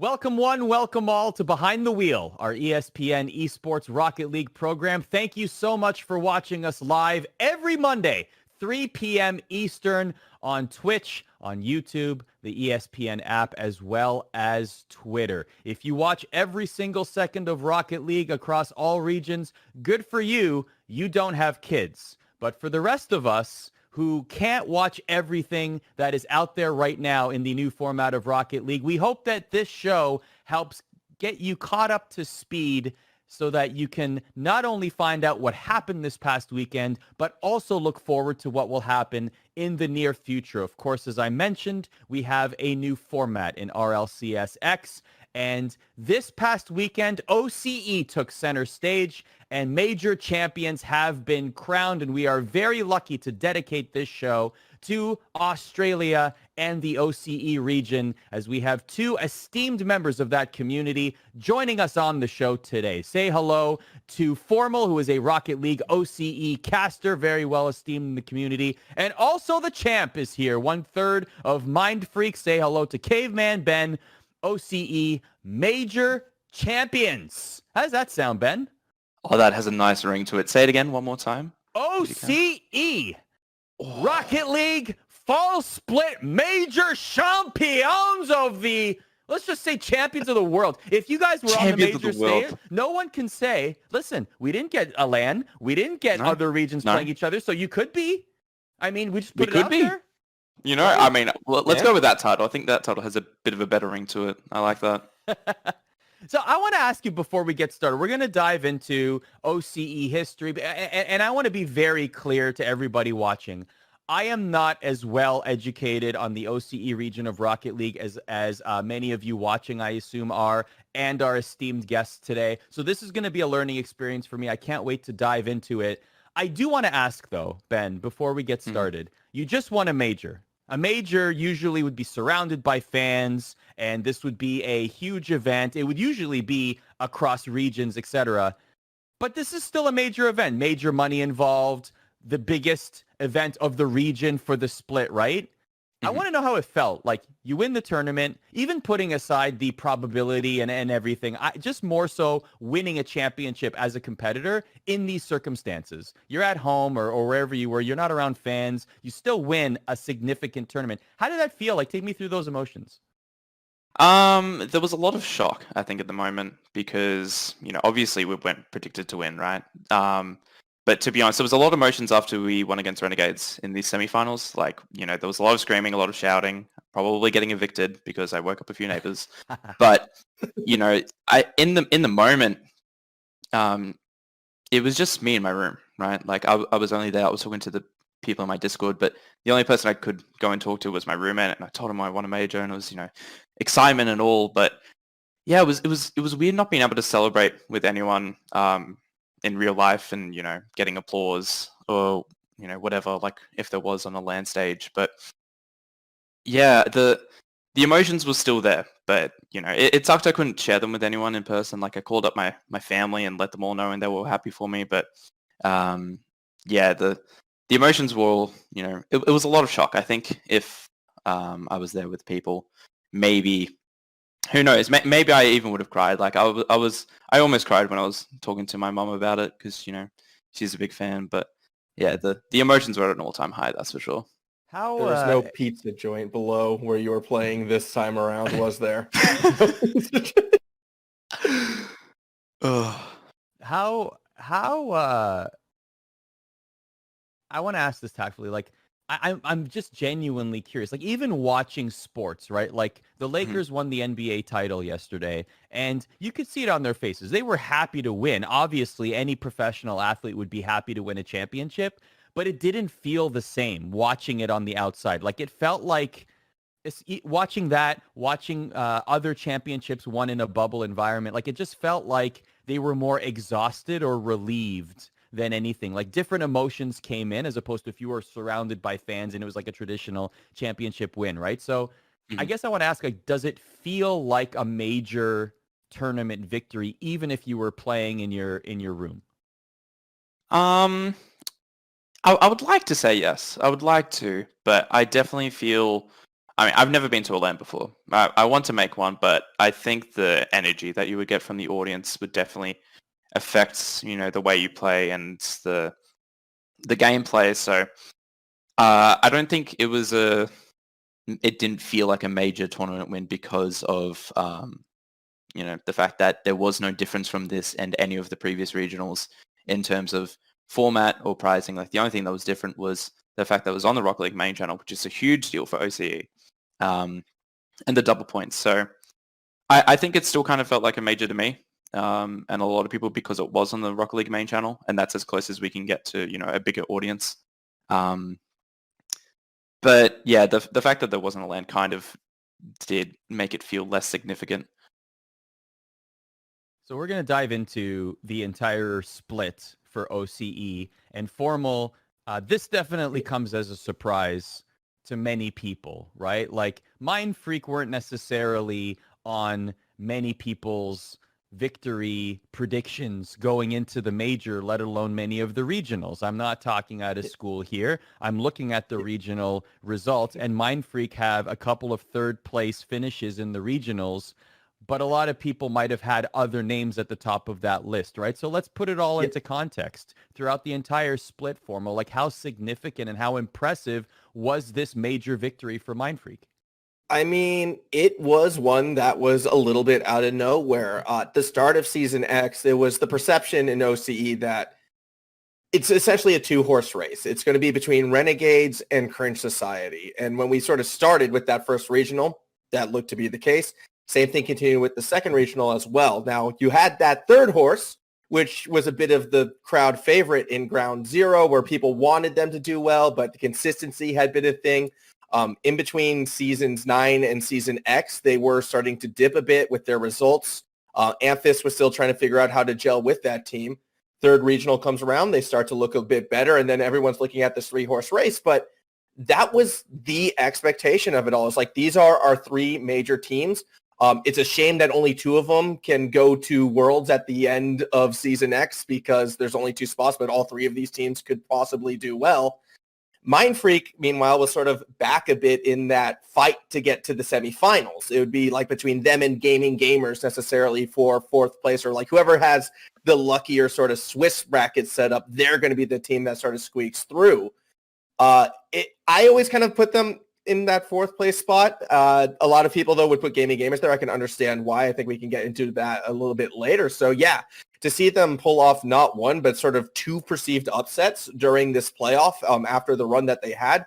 Welcome one, welcome all to Behind the Wheel, our ESPN Esports Rocket League program. Thank you so much for watching us live every Monday, 3 p.m. Eastern on Twitch, on YouTube, the ESPN app, as well as Twitter. If you watch every single second of Rocket League across all regions, good for you. You don't have kids. But for the rest of us who can't watch everything that is out there right now in the new format of Rocket League, we hope that this show helps get you caught up to speed so that you can not only find out what happened this past weekend, but also look forward to what will happen in the near future. Of course, as I mentioned, we have a new format in RLCS-X, and this past weekend, OCE took center stage, and major champions have been crowned, and we are very lucky to dedicate this show to Australia and the OCE region, as we have two esteemed members of that community joining us on the show today. Say hello to Formal, who is a Rocket League OCE caster, very well esteemed in the community, and also the champ is here, 1/3 of MindFreak. Say hello to CavemanBen, OCE Major champions. How does that sound, Ben? Oh, that has a nice ring to it. Say it again one more time. OCE Rocket League Fall Split Major champions of the, let's just say champions of the world. If you guys were on the major stage, no one can say, listen, we didn't get a LAN. We didn't get other regions playing each other. So you could be. I mean, we just put it out there. You know, I mean, let's go with that title. I think that title has a bit of a better ring to it. I like that. So I want to ask you before we get started, we're going to dive into OCE history, and I want to be very clear to everybody watching. I am not as well educated on the OCE region of Rocket League as many of you watching, I assume, are, and our esteemed guests today. So this is going to be a learning experience for me. I can't wait to dive into it. I do want to ask, though, Ben, before we get started, you just won a major. A major usually would be surrounded by fans, and this would be a huge event. It would usually be across regions, etc. But this is still a major event, major money involved, the biggest event of the region for the split, right? I want to know how it felt. Like, you win the tournament, even putting aside the probability and everything, just more so winning a championship as a competitor in these circumstances. You're at home or wherever you were. You're not around fans. You still win a significant tournament. How did that feel? Like, take me through those emotions. There was a lot of shock, I think, at the moment because, you know, obviously we weren't predicted to win, right? But to be honest, there was a lot of emotions after we won against Renegades in these semifinals. Like, you know, there was a lot of screaming, a lot of shouting, probably getting evicted because I woke up a few neighbors. But, you know, in the moment, it was just me in my room, right? Like, I was only there. I was talking to the people in my Discord, but the only person I could go and talk to was my roommate, and I told him I won a major, and it was, you know, excitement and all. But yeah, it was weird not being able to celebrate with anyone in real life, and, you know, getting applause or, you know, whatever, like if there was on a LAN stage. But yeah, the emotions were still there, but, you know, it sucked I couldn't share them with anyone in person. Like, I called up my family and let them all know, and they were happy for me. But yeah, the emotions were all, you know, it was a lot of shock. I think if I was there with people, maybe, who knows? Maybe I even would have cried. Like, I almost cried when I was talking to my mom about it because, you know, she's a big fan. But yeah, the emotions were at an all-time high, that's for sure. There was no pizza joint below where you were playing this time around, was there? How I want to ask this tactfully. Like, I'm just genuinely curious. Like, even watching sports, right? Like, the Lakers won the NBA title yesterday, and you could see it on their faces. They were happy to win. Obviously, any professional athlete would be happy to win a championship, but it didn't feel the same watching it on the outside. Like, it felt like watching other championships won in a bubble environment. Like, it just felt like they were more exhausted or relieved than anything. Like, different emotions came in as opposed to if you were surrounded by fans and it was like a traditional championship win, right? So I guess I want to ask, like, does it feel like a major tournament victory even if you were playing in your room? I would like to say yes. I would like to, but I definitely feel I mean, I've never been to a LAN before. I want to make one, but I think the energy that you would get from the audience would definitely affect, the way you play and the gameplay. So I don't think it didn't feel like a major tournament win because of the fact that there was no difference from this and any of the previous regionals in terms of format or pricing. Like the only thing that was different was the fact that it was on the Rocket League main channel, which is a huge deal for OCE, and the double points. So I think it still kind of felt like a major to me, and a lot of people, because it was on the Rocket League main channel, and that's as close as we can get to a bigger audience. But yeah, the fact that there wasn't a LAN kind of did make it feel less significant. So we're going to dive into the entire split for OCE and Formal. This definitely comes as a surprise to many people, right? Like MindFreak weren't necessarily on many people's victory predictions going into the major, let alone many of the regionals. I'm not talking out of school here. I'm looking at the regional results, and MindFreak have a couple of third place finishes in the regionals, but a lot of people might have had other names at the top of that list, right? So let's put it all into context. Throughout the entire split Formal, like how significant and how impressive was this major victory for MindFreak? I mean, it was one that was a little bit out of nowhere. At the start of Season X, there was the perception in OCE that it's essentially a two-horse race. It's going to be between Renegades and Cringe Society. And when we sort of started with that first regional, that looked to be the case. Same thing continued with the second regional as well. Now, you had that third horse, which was a bit of the crowd favorite in Ground Zero, where people wanted them to do well, but the consistency had been a thing. In between Seasons 9 and Season X, they were starting to dip a bit with their results. Amphis was still trying to figure out how to gel with that team. Third regional comes around, they start to look a bit better, and then everyone's looking at this three-horse race. But that was the expectation of it all. It's like, these are our three major teams. It's a shame that only two of them can go to Worlds at the end of Season X because there's only 2 spots, but all 3 of these teams could possibly do well. MindFreak, meanwhile, was sort of back a bit in that fight to get to the semifinals. It would be like between them and Gaming Gamers necessarily for 4th place, or like whoever has the luckier sort of Swiss bracket set up, they're going to be the team that sort of squeaks through. I always kind of put them in that 4th place spot. A lot of people, though, would put Gaming Gamers there. I can understand why. I think we can get into that a little bit later. So, yeah, to see them pull off not one, but sort of 2 perceived upsets during this playoff after the run that they had,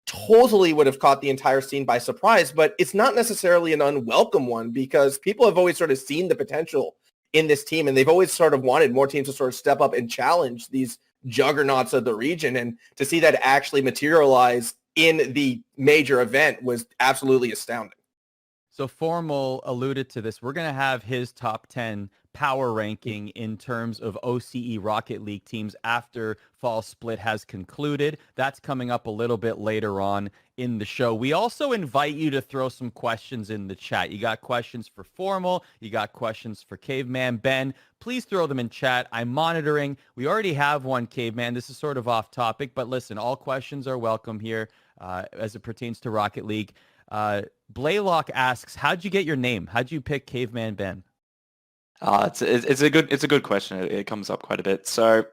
totally would have caught the entire scene by surprise. But it's not necessarily an unwelcome one because people have always sort of seen the potential in this team, and they've always sort of wanted more teams to sort of step up and challenge these juggernauts of the region. And to see that actually materialize in the major event was absolutely astounding. So Formal alluded to this. We're going to have his top 10 power ranking in terms of OCE Rocket League teams after Fall Split has concluded. That's coming up a little bit later on in the show. We also invite you to throw some questions in the chat. You got questions for Formal, you got questions for CavemanBen. Please throw them in chat. I'm monitoring. We already have one, Caveman. This is sort of off topic, but listen, all questions are welcome here as it pertains to Rocket League. Blaylock asks, how'd you get your name? How'd you pick CavemanBen? It's a good question. It comes up quite a bit. So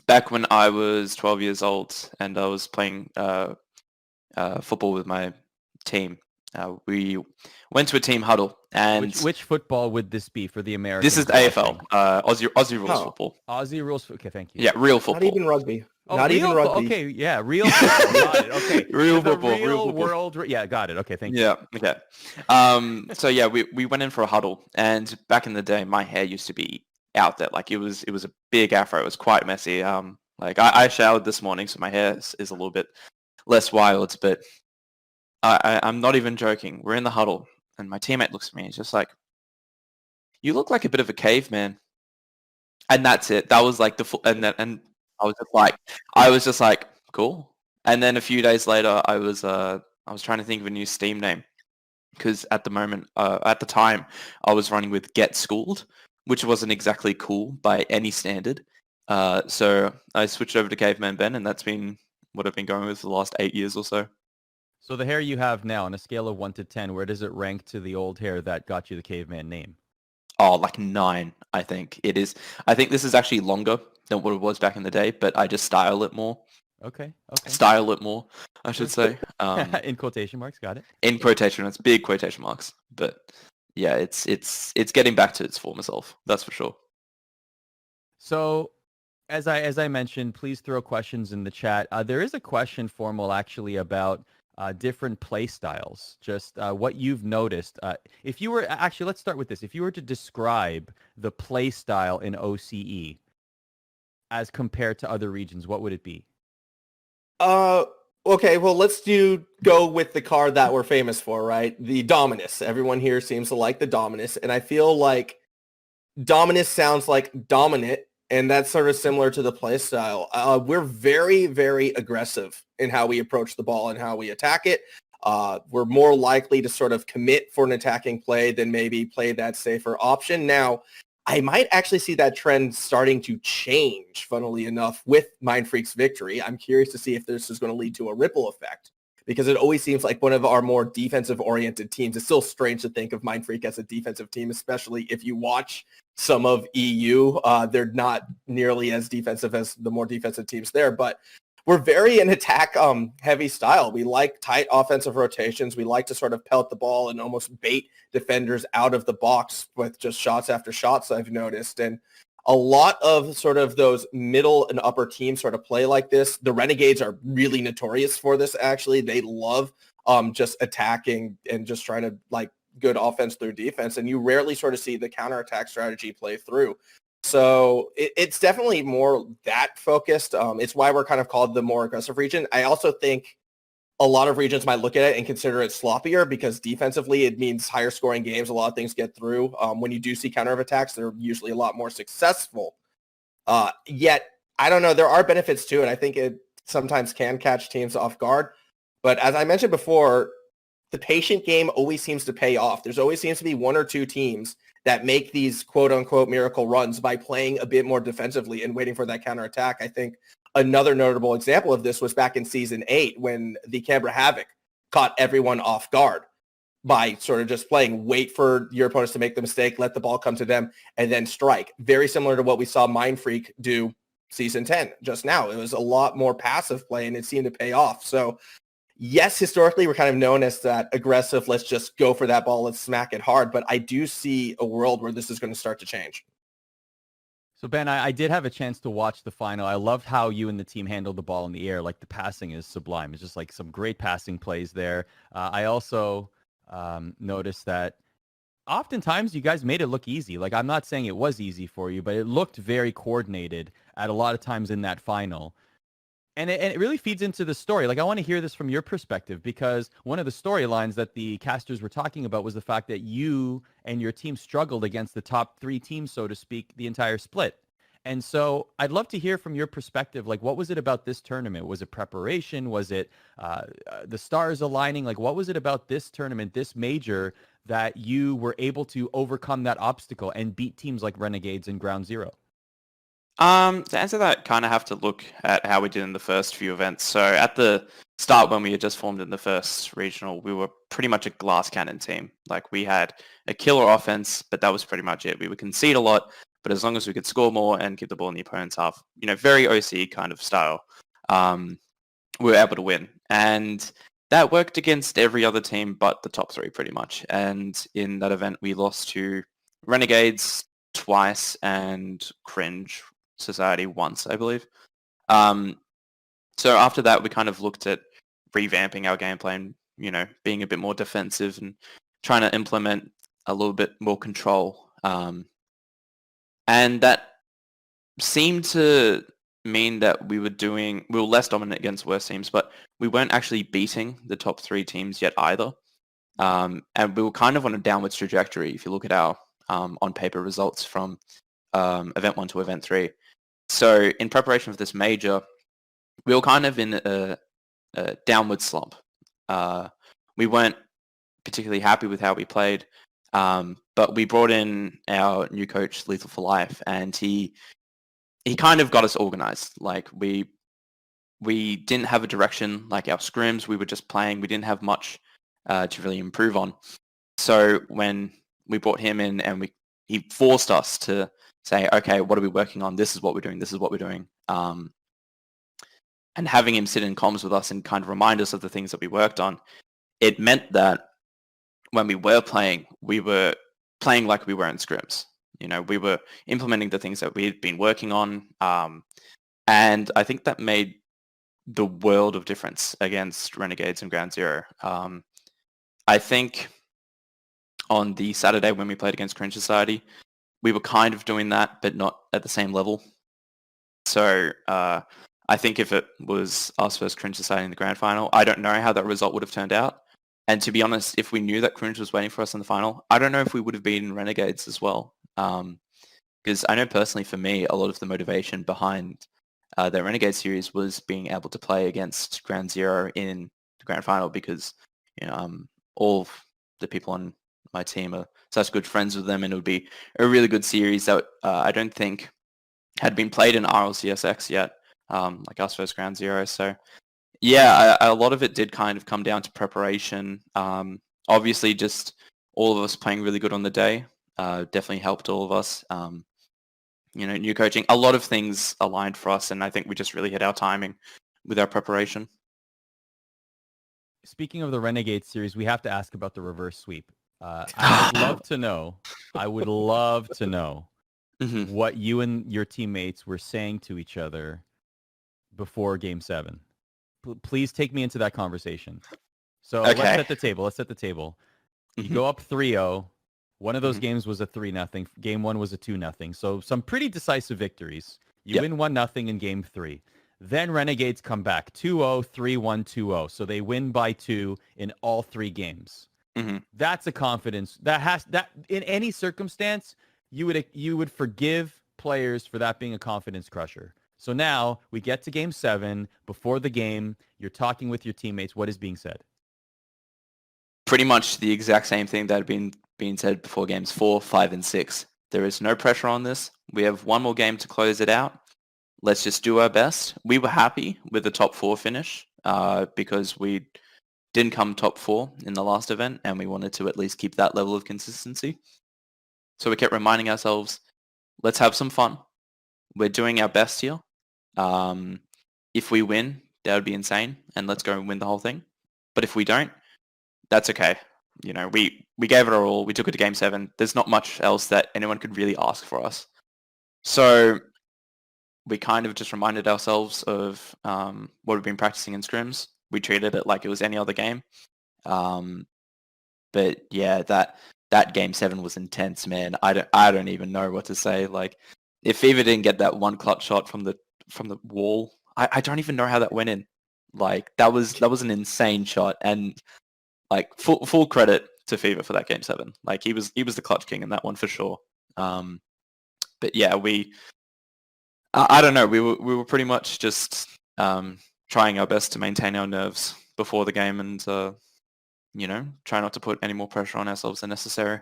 back when I was 12 years old and I was playing football with my team, we went to a team huddle. And which football would this be for the Americans? This is AFL, Aussie rules football. Aussie rules. Okay, thank you. Yeah, real football. Not even rugby. Oh, Not even rugby. Okay, yeah, real football. Got it. Okay, real football. Real football. world. Yeah, got it. Okay, thank you. Yeah. Okay. So yeah, we went in for a huddle, and back in the day, my hair used to be out there. Like it was a big afro. It was quite messy. Like I showered this morning, so my hair is a little bit less wild. But I'm not even joking. We're in the huddle, and my teammate looks at me. He's just like, "You look like a bit of a caveman," and that's it. That was like and I was just like, cool. And then a few days later, I was trying to think of a new Steam name because at the time, I was running with Get Schooled, which wasn't exactly cool by any standard. So I switched over to CavemanBen, and that's been what I've been going with for the last 8 years or so. So the hair you have now, on a scale of 1 to 10, where does it rank to the old hair that got you the caveman name? Oh, like 9, I think it is. I think this is actually longer than what it was back in the day, but I just style it more. Okay. I should Sure. say. In quotation marks, got it. In quotation, it's big quotation marks. But yeah, it's getting back to its former self. That's for sure. So as I mentioned, please throw questions in the chat. There is a question, Formal, actually about different play styles. Just what you've noticed. If you were actually, let's start with this. If you were to describe the play style in OCE as compared to other regions, what would it be? Okay, well, let's go with the card that we're famous for, right? The Dominus. Everyone here seems to like the Dominus, and I feel like Dominus sounds like dominant, and that's sort of similar to the play style. We're very, very aggressive in how we approach the ball and how we attack it. We're more likely to sort of commit for an attacking play than maybe play that safer option. Now, I might actually see that trend starting to change, funnily enough, with MindFreak's victory. I'm curious to see if this is going to lead to a ripple effect, because it always seems like one of our more defensive-oriented teams. It's still strange to think of MindFreak as a defensive team, especially if you watch some of EU. They're not nearly as defensive as the more defensive teams there, but we're very an attack heavy style. We like tight offensive rotations. We like to sort of pelt the ball and almost bait defenders out of the box with just shots after shots, I've noticed. And a lot of sort of those middle and upper teams sort of play like this. The Renegades are really notorious for this, actually. They love just attacking and just trying to like good offense through defense. And you rarely sort of see the counterattack strategy play through. So it's definitely more that focused. It's why we're kind of called the more aggressive region. I also think a lot of regions might look at it and consider it sloppier because defensively it means higher scoring games. A lot of things get through. When you do see counterattacks, they're usually a lot more successful. Yet, I don't know, there are benefits to it. I think it sometimes can catch teams off guard. But as I mentioned before, the patient game always seems to pay off. There's always seems to be one or two teams that make these quote-unquote miracle runs by playing a bit more defensively and waiting for that counterattack. I think another notable example of this was back in Season 8 when the Canberra Havoc caught everyone off guard by sort of just playing, wait for your opponents to make the mistake, let the ball come to them, and then strike. Very similar to what we saw MindFreak do Season 10 just now. It was a lot more passive play, and it seemed to pay off. So yes, historically, we're kind of known as that aggressive, let's just go for that ball, let's smack it hard. But I do see a world where this is going to start to change. So, Ben, I did have a chance to watch the final. I loved how you and the team handled the ball in the air. Like, the passing is sublime. It's just like some great passing plays there. I also noticed that oftentimes you guys made it look easy. Like, I'm not saying it was easy for you, but it looked very coordinated at a lot of times in that final. And it really feeds into the story. Like, I want to hear this from your perspective, because one of the storylines that the casters were talking about was the fact that you and your team struggled against the top 3 teams, so to speak, the entire split. And so I'd love to hear from your perspective, like, what was it about this tournament? Was it preparation? Was it the stars aligning? Like, what was it about this tournament, this major, that you were able to overcome that obstacle and beat teams like Renegades in Ground Zero? To answer that, kind of have to look at how we did in the first few events. So at the start, when we had just formed in the first regional, we were pretty much a glass cannon team. Like, we had a killer offense, but that was pretty much it. We would concede a lot, but as long as we could score more and give the ball in the opponent's half, very OCE kind of style, we were able to win. And that worked against every other team but the top 3 pretty much. And in that event, we lost to Renegades twice and Cringe Society once, I believe. So after that, we kind of looked at revamping our game plan, being a bit more defensive and trying to implement a little bit more control. And that seemed to mean that we were less dominant against worse teams, but we weren't actually beating the top 3 teams yet either. And we were kind of on a downwards trajectory if you look at our on-paper results from Event 1 to Event 3. So in preparation for this major, we were kind of in a downward slump. We weren't particularly happy with how we played, but we brought in our new coach, Lethal for Life, and he kind of got us organized. Like, we we didn't have a direction like our scrims. We were just playing. We didn't have much to really improve on. So when we brought him in and he forced us to say, okay, what are we working on? This is what we're doing. This is what we're doing. And having him sit in comms with us and kind of remind us of the things that we worked on, it meant that when we were playing like we were in scrims. You know, we were implementing the things that we had been working on. And I think that made the world of difference against Renegades and Ground Zero. I think on the Saturday when we played against Cringe Society, we were kind of doing that, but not at the same level. So I think if it was us versus Cringe Society in the grand final, I don't know how that result would have turned out. And to be honest, if we knew that Cringe was waiting for us in the final, I don't know if we would have beaten Renegades as well. Because I know personally for me, a lot of the motivation behind the Renegade series was being able to play against Ground Zero in the grand final because, you know, all of the people on my team are such good friends with them, and it would be a really good series that I don't think had been played in RLCSX yet, like us versus Ground Zero. So yeah, a lot of it did kind of come down to preparation. Obviously, just all of us playing really good on the day definitely helped all of us. You know, new coaching, a lot of things aligned for us, and I think we just really hit our timing with our preparation. Speaking of the Renegade series, we have to ask about the reverse sweep. I would love to know. Mm-hmm. What you and your teammates were saying to each other before Game 7. Please take me into that conversation. So Okay. Let's set the table. You Mm-hmm. go up 3-0. One of those Mm-hmm. games was a 3-0. Game 1 was a 2-0. So some pretty decisive victories. You Yep. win 1-0 in Game 3. Then Renegades come back 2-0, 3-1, 2-0. So they win by 2 in all 3 games. Mm-hmm. That's a confidence that in any circumstance you would forgive players for that being a confidence crusher. So now we get to Game 7. Before the game, you're talking with your teammates. What is being said? Pretty much the exact same thing that had been being said before Games 4, 5, and 6. There is no pressure on this. We have one more game to close it out. Let's just do our best. We were happy with the top 4 finish because we didn't come top 4 in the last event, and we wanted to at least keep that level of consistency. So we kept reminding ourselves, let's have some fun. We're doing our best here. If we win, that would be insane, and let's go and win the whole thing. But if we don't, that's okay. You know, we gave it our all. We took it to Game 7. There's not much else that anyone could really ask for us. So we kind of just reminded ourselves of what we've been practicing in scrims. We treated it like it was any other game. But yeah, that Game 7 was intense, man. I don't even know what to say. Like, if Fever didn't get that one clutch shot from the wall, I don't even know how that went in. Like, that was an insane shot, and like full credit to Fever for that Game 7. Like, he was the clutch king in that one for sure. But yeah, I don't know. We were pretty much just trying our best to maintain our nerves before the game, and you know, try not to put any more pressure on ourselves than necessary.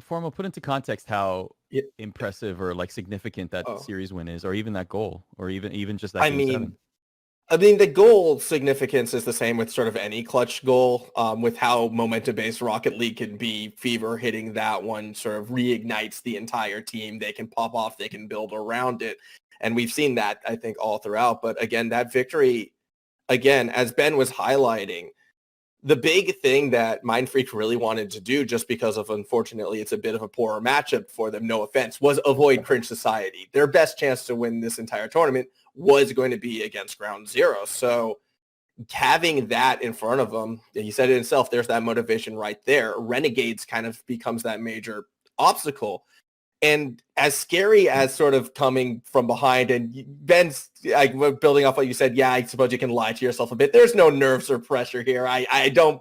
Formal, put into context how impressive or like significant that series win is, or even that goal, or even just that Game 7. I mean, the goal significance is the same with sort of any clutch goal, with how momentum-based Rocket League can be. Fever hitting that one sort of reignites the entire team. They can pop off, they can build around it. And we've seen that, I think, all throughout. But again, that victory, again, as Ben was highlighting, the big thing that MindFreak really wanted to do, just because of, unfortunately, it's a bit of a poorer matchup for them, no offense, was avoid Cringe Society. Their best chance to win this entire tournament was going to be against Ground Zero. So having that in front of them, he said it himself, there's that motivation right there. Renegades kind of becomes that major obstacle. And as scary as sort of coming from behind, and Ben's like, building off what you said, yeah, I suppose you can lie to yourself a bit. There's no nerves or pressure here. I don't,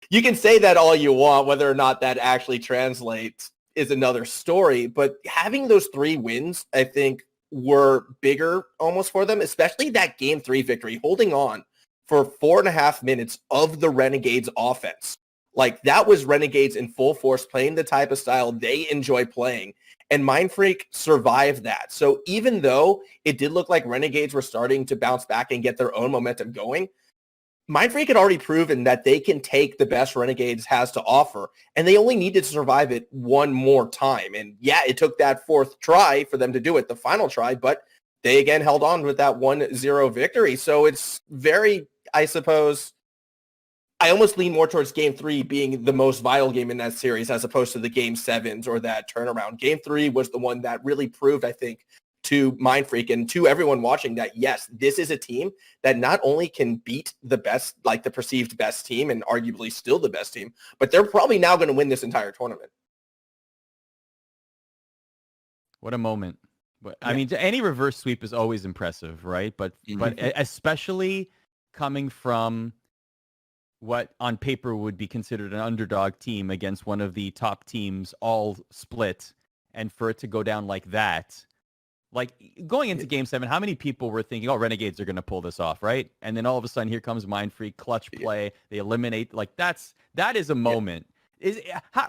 you can say that all you want, whether or not that actually translates is another story. But having those 3 wins, I think, were bigger almost for them, especially that Game 3 victory, holding on for 4.5 minutes of the Renegades offense. Like, that was Renegades in full force, playing the type of style they enjoy playing. And MindFreak survived that. So even though it did look like Renegades were starting to bounce back and get their own momentum going, MindFreak had already proven that they can take the best Renegades has to offer, and they only needed to survive it one more time. And yeah, it took that fourth try for them to do it, the final try, but they again held on with that 1-0 victory. So it's very, I suppose, I almost lean more towards Game 3 being the most vital game in that series as opposed to the Game 7s or that turnaround. Game 3 was the one that really proved, I think, to MindFreak and to everyone watching that, yes, this is a team that not only can beat the best, like the perceived best team and arguably still the best team, but they're probably now going to win this entire tournament. What a moment. But I mean, any reverse sweep is always impressive, right? But especially coming from what on paper would be considered an underdog team against one of the top teams all split, and for it to go down like that. Like, going into Game 7, how many people were thinking, oh, Renegades are going to pull this off, right? And then all of a sudden, here comes MindFreak, clutch play. They eliminate. Like, that is a moment.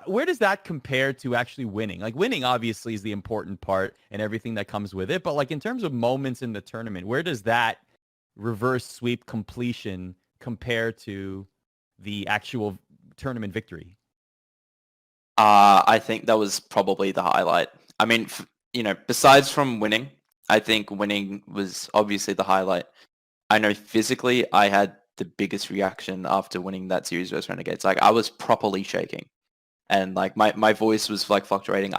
Where does that compare to actually winning? Like, winning, obviously, is the important part and everything that comes with it. But, like, in terms of moments in the tournament, where does that reverse sweep completion compare to the actual tournament victory? I think that was probably the highlight. I mean, besides from winning, I think winning was obviously the highlight. I know physically I had the biggest reaction after winning that series versus Renegades. Like, I was properly shaking. And like my voice was like fluctuating.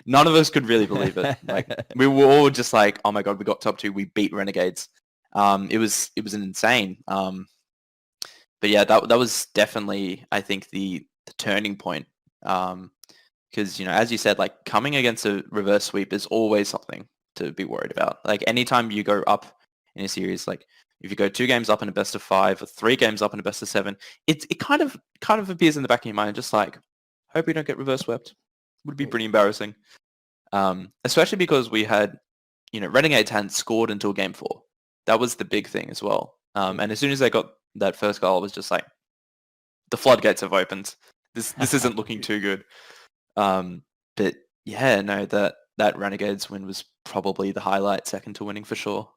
None of us could really believe it. Like, we were all just like, oh my God, we got top 2. We beat Renegades. It was an insane. But yeah, that was definitely, I think, the turning point. Because, as you said, like, coming against a reverse sweep is always something to be worried about. Like, anytime you go up in a series, like if you go 2 games up in a best of 5 or 3 games up in a best of 7, it kind of appears in the back of your mind, just like, hope we don't get reverse swept. Would be pretty embarrassing. Especially because we had, Renegades hadn't scored until Game 4. That was the big thing as well. And as soon as they got that first goal, it was just like, the floodgates have opened. This isn't looking too good. But yeah, no, that Renegades win was probably the highlight, second to winning for sure.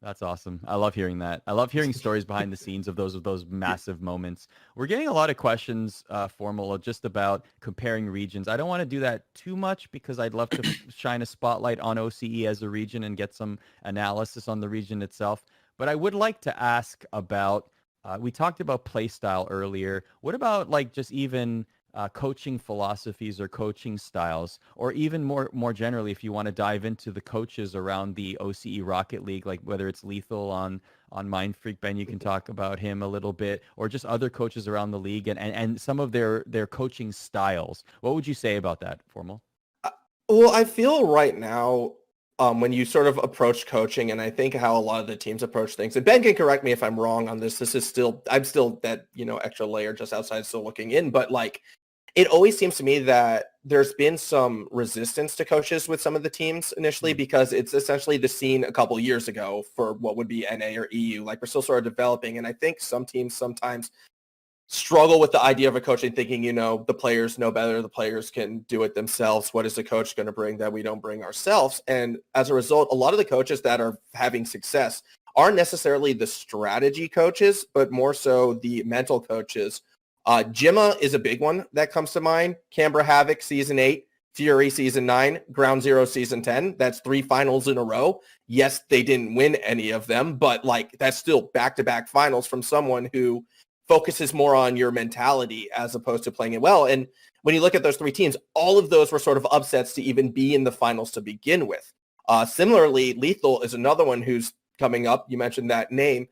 That's awesome. I love hearing that. I love hearing stories behind the scenes of those massive moments. We're getting a lot of questions, Formal, just about comparing regions. I don't want to do that too much because I'd love to shine a spotlight on OCE as a region and get some analysis on the region itself. But I would like to ask about, we talked about play style earlier. What about like just even coaching philosophies or coaching styles, or even more generally, if you want to dive into the coaches around the OCE Rocket League, like whether it's Lethal on MindFreak, Ben, you can talk about him a little bit, or just other coaches around the league and some of their coaching styles. What would you say about that, Formal? Well, I feel right now, when you sort of approach coaching, and I think how a lot of the teams approach things, and Ben can correct me if I'm wrong on this. I'm still that, extra layer just outside still looking in, but like, it always seems to me that there's been some resistance to coaches with some of the teams initially because it's essentially the scene a couple years ago for what would be NA or EU. Like, we're still sort of developing, and I think some teams sometimes struggle with the idea of a coach and thinking, the players know better, the players can do it themselves. What is the coach going to bring that we don't bring ourselves? And as a result, a lot of the coaches that are having success aren't necessarily the strategy coaches, but more so the mental coaches. Jimma is a big one that comes to mind. Canberra Havoc season 8, Fury season 9, Ground Zero season 10. That's 3 finals in a row. Yes, they didn't win any of them, but like, that's still back-to-back finals from someone who focuses more on your mentality as opposed to playing it well. And when you look at those 3 teams, all of those were sort of upsets to even be in the finals to begin with. Similarly, Lethal is another one who's coming up. You mentioned that name.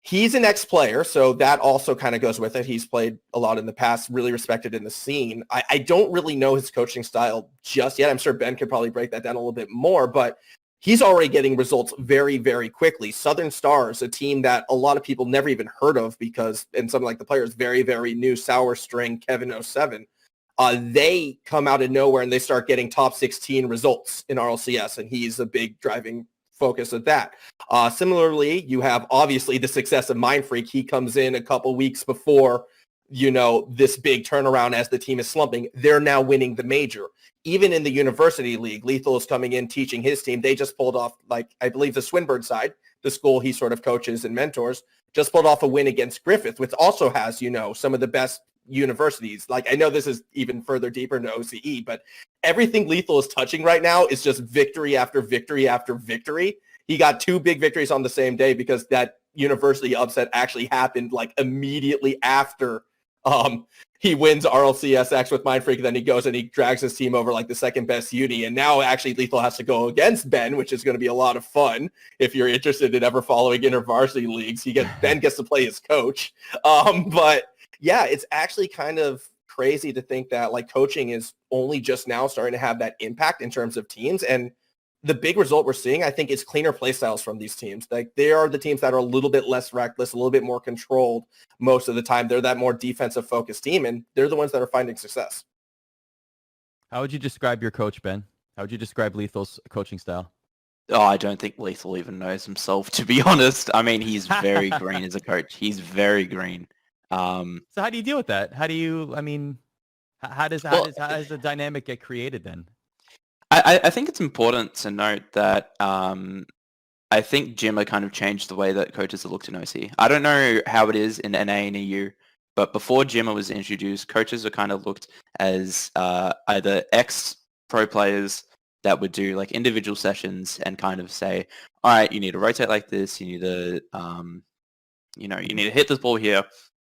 He's an ex-player, so that also kind of goes with it. He's played a lot in the past, really respected in the scene. I don't really know his coaching style just yet. I'm sure Ben could probably break that down a little bit more, but he's already getting results very, very quickly. Southern Stars, a team that a lot of people never even heard of because, and something like the players, very, very new, Sour String, Kevin 07, they come out of nowhere and they start getting top 16 results in RLCS, and he's a big driving focus of that. Similarly, you have obviously the success of MindFreak. He comes in a couple weeks before this big turnaround as the team is slumping. They're now winning the major. Even in the university league, Lethal is coming in teaching his team. They just pulled off, I believe the Swinburne side, the school he sort of coaches and mentors, just pulled off a win against Griffith, which also has, some of the best universities. I know this is even further deeper into OCE, but everything Lethal is touching right now is just victory after victory after victory. He got 2 big victories on the same day because that university upset actually happened immediately after he wins RLCSX with MindFreak. Then he goes and he drags his team over the second best uni. And now actually Lethal has to go against Ben, which is going to be a lot of fun. If you're interested in ever following intervarsity leagues, Ben gets to play his coach. But yeah, it's actually kind of crazy to think that coaching is only just now starting to have that impact in terms of teams. And the big result we're seeing, I think, is cleaner play styles from these teams. They are the teams that are a little bit less reckless, a little bit more controlled most of the time. They're that more defensive focused team, and they're the ones that are finding success. How would you describe your coach, Ben? How would you describe Lethal's coaching style? Oh, I don't think Lethal even knows himself, to be honest. I mean, he's very green as a coach. He's very green. So how do you deal with that? How does the dynamic get created then? I think it's important to note that I think Jimmer kind of changed the way that coaches are looked in OC. I don't know how it is in NA and EU, but before Jimmer was introduced, coaches are kind of looked as either ex-pro players that would do individual sessions and kind of say, all right, you need to rotate like this, you need to, you need to hit this ball here.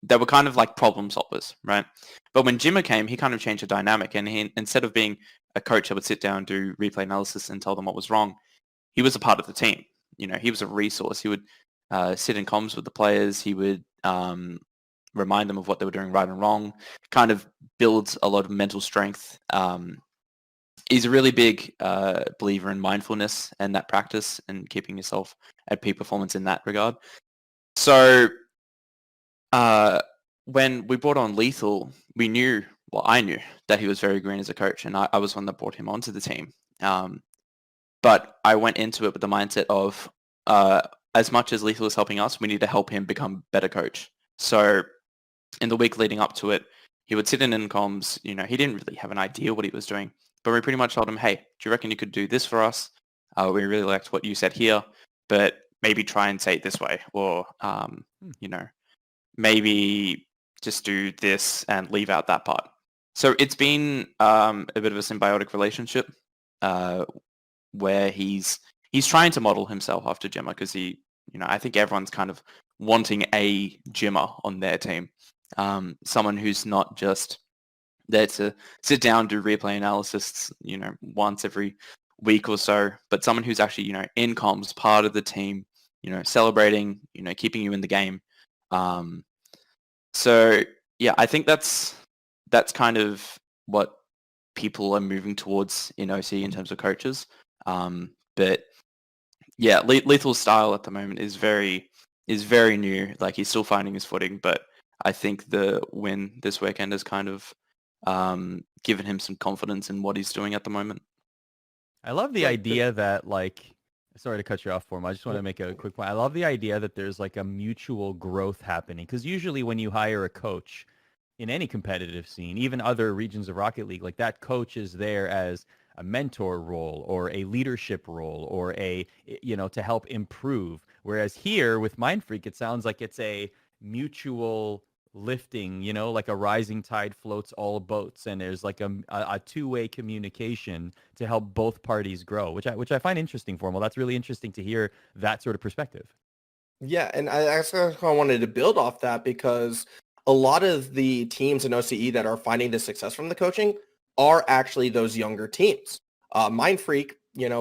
They were kind of problem solvers, right? But when Jimmer came, he kind of changed the dynamic, and he, instead of being a coach that would sit down, do replay analysis and tell them what was wrong, he was a part of the team. He was a resource. He would sit in comms with the players. He would remind them of what they were doing right and wrong, kind of builds a lot of mental strength. He's a really big believer in mindfulness and that practice and keeping yourself at peak performance in that regard. So when we brought on Lethal, I knew that he was very green as a coach, and I was one that brought him onto the team. But I went into it with the mindset of, as much as Lethal is helping us, we need to help him become a better coach. So in the week leading up to it, he would sit in comms. He didn't really have an idea what he was doing, but we pretty much told him, hey, do you reckon you could do this for us? We really liked what you said here, but maybe try and say it this way, or, maybe just do this and leave out that part. So it's been a bit of a symbiotic relationship where he's trying to model himself after Jimmer, because I think everyone's kind of wanting a Jimmer on their team. Someone who's not just there to sit down, do replay analysis, once every week or so, but someone who's actually, in comms, part of the team, celebrating, keeping you in the game. So yeah, I think that's kind of what people are moving towards in OC in terms of coaches. But yeah, Lethal's style at the moment is very new. He's still finding his footing, but I think the win this weekend has kind of given him some confidence in what he's doing at the moment. I love the idea that sorry to cut you off, Form. I just want to make a quick point. I love the idea that there's a mutual growth happening, because usually when you hire a coach in any competitive scene, even other regions of Rocket League, that coach is there as a mentor role or a leadership role or to help improve. Whereas here with MindFreak, it sounds like it's a mutual lifting, like a rising tide floats all boats, and there's a two-way communication to help both parties grow, which I find interesting, Formal. That's really interesting to hear that sort of perspective. Yeah, and I actually wanted to build off that, because a lot of the teams in OCE that are finding the success from the coaching are actually those younger teams. MindFreak,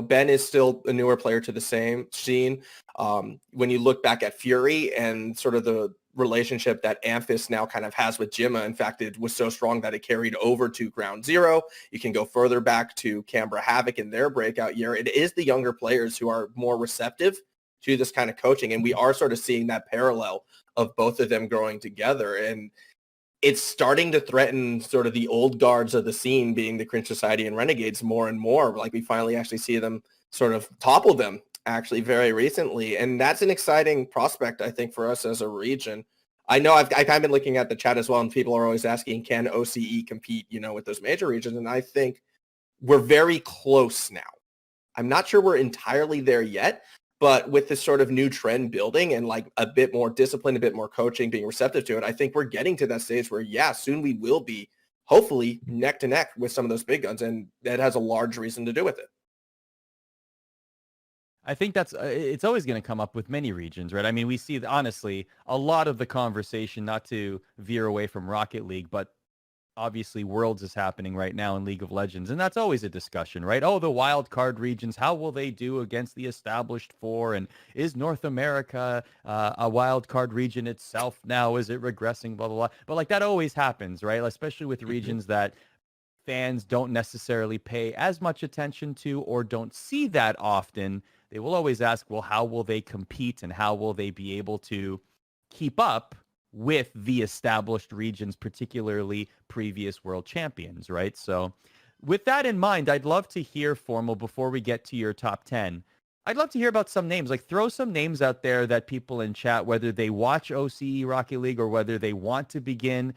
Ben is still a newer player to the same scene. When you look back at Fury and sort of the relationship that Amphis now kind of has with Jimma, in fact, it was so strong that it carried over to Ground Zero. You can go further back to Canberra Havoc in their breakout year. It is the younger players who are more receptive to this kind of coaching, and we are sort of seeing that parallel of both of them growing together. And it's starting to threaten sort of the old guards of the scene, being the Cringe Society and Renegades, more and more. We finally actually see them sort of topple them actually very recently. And that's an exciting prospect, I think, for us as a region. I know I've kind of been looking at the chat as well, and people are always asking, can OCE compete, with those major regions? And I think we're very close now. I'm not sure we're entirely there yet, but with this sort of new trend building and like a bit more discipline, a bit more coaching, being receptive to it, I think we're getting to that stage where, soon we will be hopefully neck to neck with some of those big guns. And that has a large reason to do with it. I think that's it's always going to come up with many regions, right? I mean, we see, honestly, a lot of the conversation, not to veer away from Rocket League, but obviously Worlds is happening right now in League of Legends, and that's always a discussion, right? Oh, the wild card regions, how will they do against the established four? And is North America a wild card region itself now? Is it regressing, blah, blah, blah? But like that always happens, right? Especially with regions that fans don't necessarily pay as much attention to or don't see that often. They will always ask, well, how will they compete and how will they be able to keep up with the established regions, particularly previous world champions, right? So with that in mind, I'd love to hear, Formal, before we get to your top 10, I'd love to hear about some names. Like, throw some names out there that people in chat, whether they watch OCE Rocket League or whether they want to begin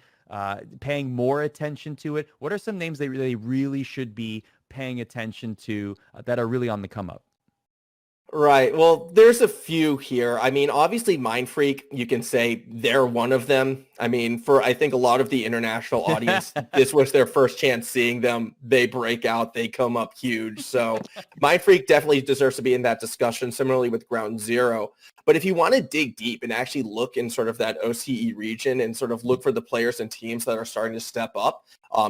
paying more attention to it. What are some names they really should be paying attention to that are really on the come up? Right. Well, there's a few here. I mean, obviously MindFreak, you can say they're one of them. I mean, for I think a lot of the international audience, this was their first chance seeing them. They break out, they come up huge. So MindFreak definitely deserves to be in that discussion, similarly with Ground Zero. But if you want to dig deep and actually look in sort of that OCE region and sort of look for the players and teams that are starting to step up,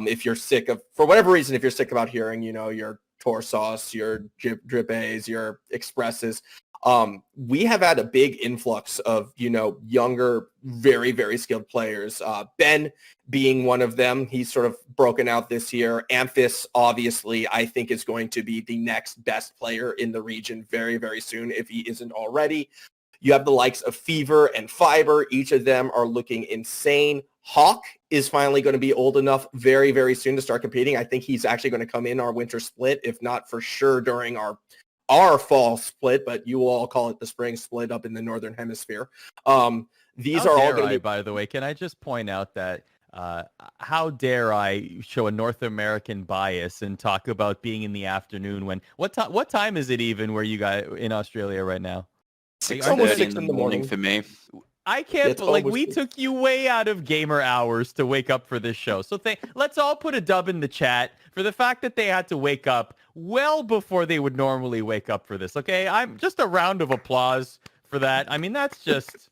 if you're sick of, for whatever reason, if you're sick about hearing, your Torsos, your Drip A's, your Expresses. We have had a big influx of, younger, very, very skilled players. Ben being one of them. He's sort of broken out this year. Amphis, obviously, I think is going to be the next best player in the region very, very soon, if he isn't already. You have the likes of Fever and Fiber. Each of them are looking insane. Hawk is finally going to be old enough very, very soon to start competing. I think he's actually going to come in our winter split, if not for sure during our fall split, but you will all call it the spring split up in the Northern Hemisphere. These are all going to be... By the way, can I just point out that how dare I show a North American bias and talk about being in the afternoon when... What time is it even where you guys in Australia right now? It's almost 6 in the morning for me. I can't, we took you way out of gamer hours to wake up for this show. So let's all put a dub in the chat for the fact that they had to wake up well before they would normally wake up for this. Okay, I'm just a round of applause for that. I mean, that's just,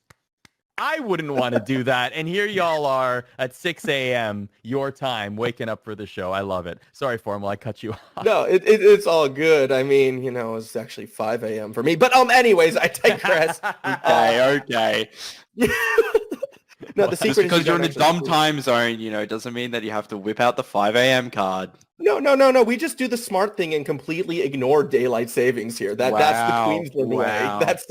I wouldn't want to do that. And here y'all are at 6 a.m. your time, waking up for the show. I love it. Sorry, Formal, I cut you off. No, it's all good. I mean, it's actually 5 a.m. for me. But anyways, I digress. Okay. No, the secret just because you're in a dumb time zone, it doesn't mean that you have to whip out the 5 a.m. card. No. We just do the smart thing and completely ignore daylight savings here. That's the Queensland way. That's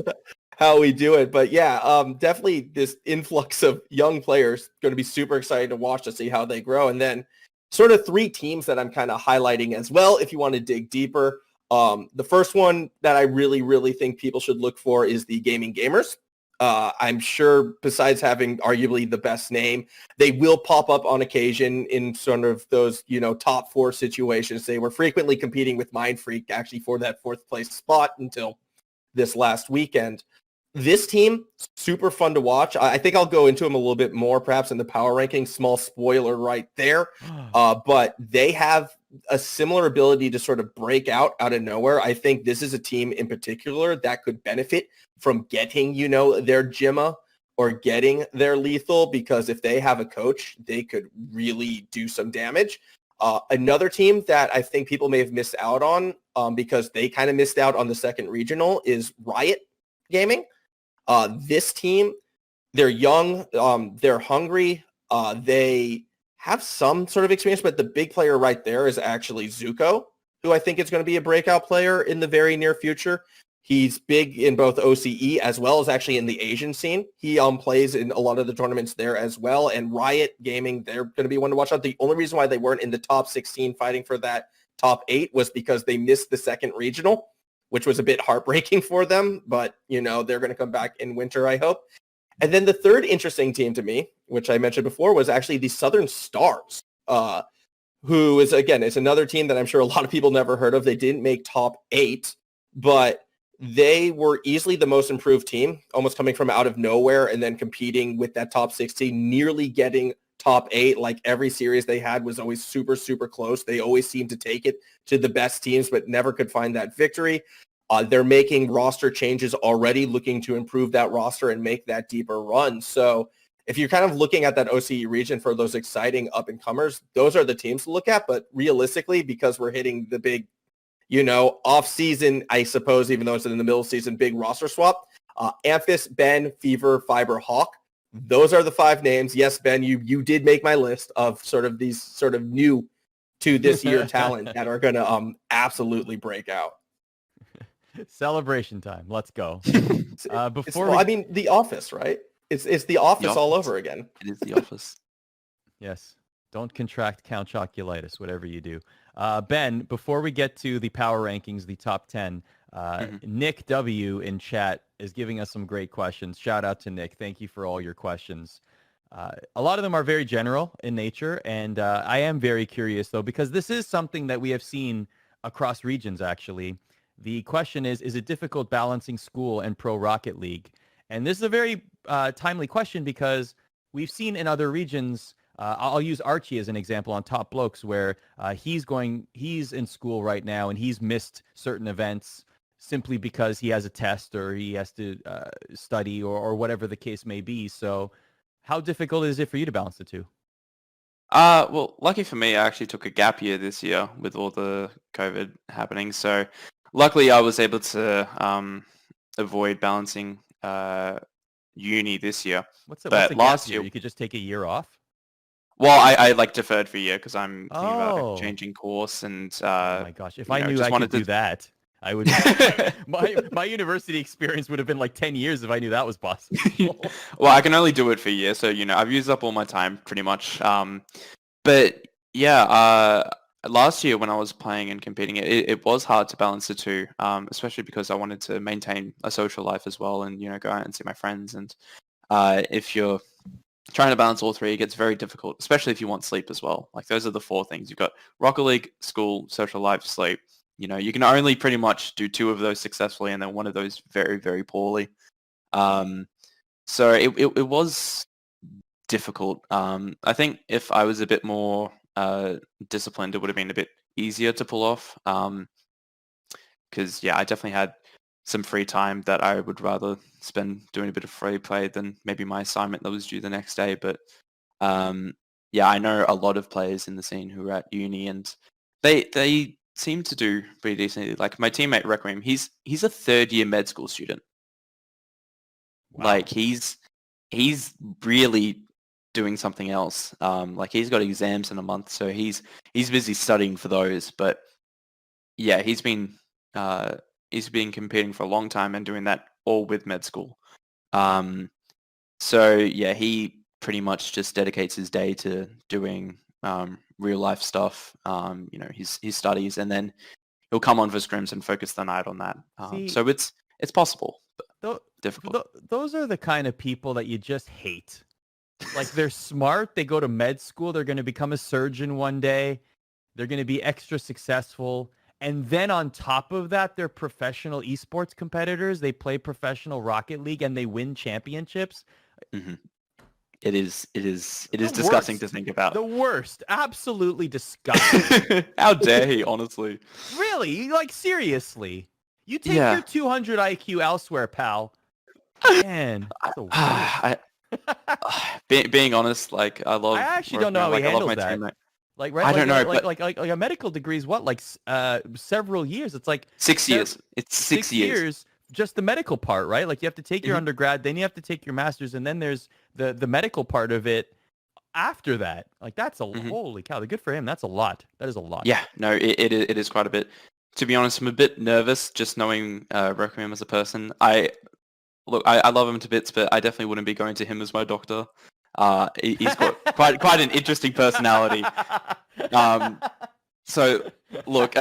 how we do it. But yeah, definitely this influx of young players going to be super exciting to watch to see how they grow. And then sort of 3 teams that I'm kind of highlighting as well, if you want to dig deeper. The first one that I really, really think people should look for is the Gaming Gamers. I'm sure besides having arguably the best name, they will pop up on occasion in sort of those, top 4 situations. They were frequently competing with MindFreak actually for that 4th place spot until this last weekend. This team, super fun to watch. I think I'll go into them a little bit more perhaps in the power ranking. Small spoiler right there. But they have a similar ability to sort of break out of nowhere. I think this is a team in particular that could benefit from getting, their Jimma or getting their Lethal, because if they have a coach, they could really do some damage. Another team that I think people may have missed out on because they kind of missed out on the second regional is Riot Gaming. This team, they're young, they're hungry, they have some sort of experience, but the big player right there is actually Zuko, who I think is going to be a breakout player in the very near future. He's big in both OCE as well as actually in the Asian scene. He plays in a lot of the tournaments there as well. And Riot Gaming, they're going to be one to watch out. The only reason why they weren't in the top 16 fighting for that top 8 was because they missed the second regional, which was a bit heartbreaking for them. But, they're going to come back in winter, I hope. And then the third interesting team to me, which I mentioned before, was actually the Southern Stars, who is, again, it's another team that I'm sure a lot of people never heard of. They didn't make top 8, but they were easily the most improved team, almost coming from out of nowhere and then competing with that top 16, nearly getting top 8. Like every series they had was always super, super close. They always seemed to take it to the best teams, but never could find that victory. They're making roster changes already, looking to improve that roster and make that deeper run. So if you're kind of looking at that OCE region for those exciting up-and-comers, those are the teams to look at. But realistically, because we're hitting the big, off-season, I suppose, even though it's in the middle season, big roster swap, Amphis, Ben, Fever, Fiber, Hawk, those are the 5 names. Yes, Ben, you did make my list of sort of these sort of new to this year talent that are going to absolutely break out. Celebration time. Let's go. The Office, right? It's the Office all over again. It is The Office. Yes. Don't contract Count Chocolitis, whatever you do. Ben, before we get to the power rankings, the top 10, Nick W. in chat is giving us some great questions. Shout out to Nick. Thank you for all your questions. A lot of them are very general in nature, and I am very curious, though, because this is something that we have seen across regions, actually. The question is it difficult balancing school and pro Rocket League? And this is a very timely question because we've seen in other regions, I'll use Archie as an example on Top Blokes, where he's in school right now and he's missed certain events simply because he has a test or he has to study or whatever the case may be. So how difficult is it for you to balance the two? Well, lucky for me, I actually took a gap year this year with all the COVID happening. So luckily I was able to avoid balancing uni this year. What's last year? You could just take a year off? Well, I like deferred for a year because I'm thinking about changing course and oh my gosh, if I knew I could do that, I would. my university experience would have been like 10 years if I knew that was possible. Well, I can only do it for a year, so I've used up all my time pretty much. But yeah, last year when I was playing and competing, it was hard to balance the two, especially because I wanted to maintain a social life as well and go out and see my friends. And if you're trying to balance all three, it gets very difficult, especially if you want sleep as well. Like those are the 4 things. You've got Rocket League, school, social life, sleep. You can only pretty much do 2 of those successfully and then 1 of those very, very poorly. So it was difficult. I think if I was a bit more disciplined, it would have been a bit easier to pull off. Because, I definitely had some free time that I would rather spend doing a bit of free play than maybe my assignment that was due the next day. But I know a lot of players in the scene who are at uni and they seem to do pretty decently. Like my teammate Requiem, he's a 3rd year med school student. Wow. Like he's really doing something else. Like he's got exams in a month, so he's busy studying for those. But yeah, he's been competing for a long time and doing that all with med school. So yeah, he pretty much just dedicates his day to doing real life stuff, his studies, and then he'll come on for scrims and focus the night on that. So it's possible, but difficult. Those are the kind of people that you just hate. Like they're smart. They go to med school. They're going to become a surgeon one day. They're going to be extra successful. And then on top of that, they're professional esports competitors. They play professional Rocket League and they win championships. Mm-hmm. It is disgusting to think about. The worst. Absolutely disgusting. How dare he, honestly. Really? Like, seriously. You take your 200 IQ elsewhere, pal. Man, that's the worst. Being honest, like, I actually don't know how he handles that. Teammate. Like, right? I don't know. Like a medical degree is what? Like, several years. It's like 6 years. It's 6 years. Just the medical part, right? Like you have to take your undergrad, then you have to take your master's, and then there's the medical part of it after that. Like that's holy cow. Good for him. That's a lot. That is a lot. Yeah, no, it is quite a bit. To be honest, I'm a bit nervous just knowing Requiem as a person. I love him to bits, but I definitely wouldn't be going to him as my doctor. He's got quite an interesting personality. So look,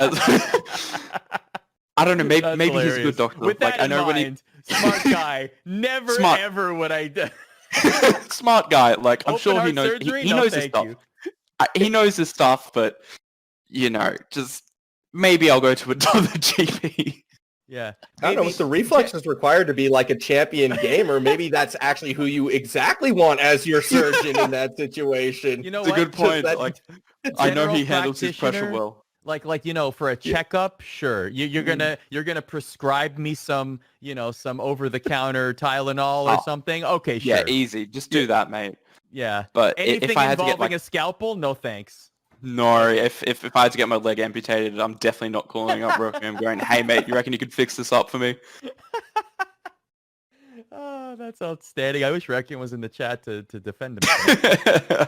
I don't know. Maybe he's a good doctor. With that I know in mind, smart guy. Never ever would I. Smart guy. Like, I'm Open sure he heart knows. surgery? He No, knows his thank stuff. you. He knows his stuff, but just maybe I'll go to another GP. Yeah. I don't know, with the reflexes required to be like a champion gamer, maybe that's actually who you exactly want as your surgeon in that situation. You know It's a what? good point. That- Like, I know General he handles his pressure practitioner, well. like for a checkup, sure. You're gonna prescribe me some some over the counter Tylenol or something. Okay, sure. Yeah, easy. Just do that, mate. Yeah. But Anything if I had to involving get a scalpel, no thanks. no, if I had to get my leg amputated, I'm definitely not calling up Rocky. I'm going, hey mate, you reckon you could fix this up for me? Oh, that's outstanding. I wish Requiem was in the chat to defend him.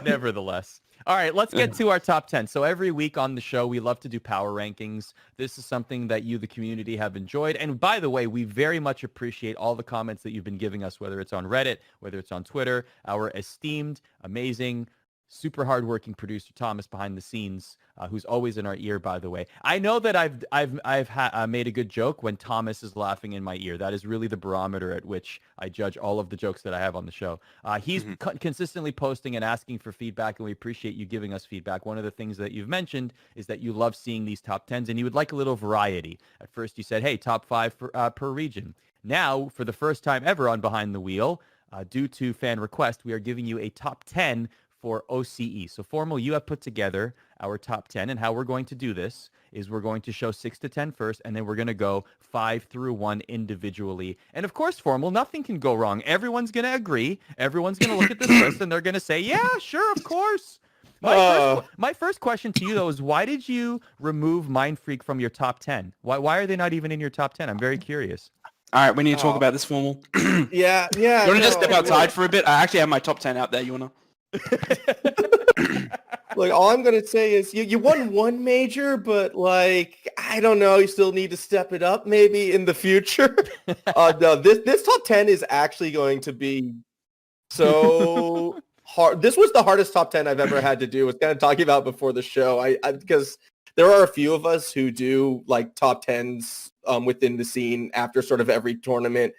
Nevertheless. All right, let's get to our top 10. So every week on the show, we love to do power rankings. This is something that you, the community, have enjoyed. And by the way, we very much appreciate all the comments that you've been giving us, whether it's on Reddit, whether it's on Twitter. Our esteemed, amazing, super hardworking producer Thomas behind the scenes, who's always in our ear, by the way. I know that I've made a good joke when Thomas is laughing in my ear. That is really the barometer at which I judge all of the jokes that I have on the show. He's consistently posting and asking for feedback, and we appreciate you giving us feedback. One of the things that you've mentioned is that you love seeing these top 10s, and you would like a little variety. At first, you said, hey, top 5 per region. Now, for the first time ever on Behind the Wheel, due to fan request, we are giving you a top 10 for OCE. So Formal, you have put together our top 10, and how we're going to do this is we're going to show 6 to 10 first, and then we're going to go 5 through 1 individually. And of course, Formal, nothing can go wrong. Everyone's going to agree. Everyone's going to look at this list, and they're going to say, yeah, sure, of course. My first question to you, though, is why did you remove MindFreak from your top 10? Why are they not even in your top 10? I'm very curious. All right, we need to talk about this, Formal. Yeah. You want to just step outside for a bit? I actually have my top 10 out there. You want to? Look, all I'm going to say is you won one major, but like, I don't know, you still need to step it up maybe in the future. No, this top 10 is actually going to be so hard. This was the hardest top 10 I've ever had to do. I was kind of talking about before the show. Because there are a few of us who do like top 10s within the scene after sort of every tournament.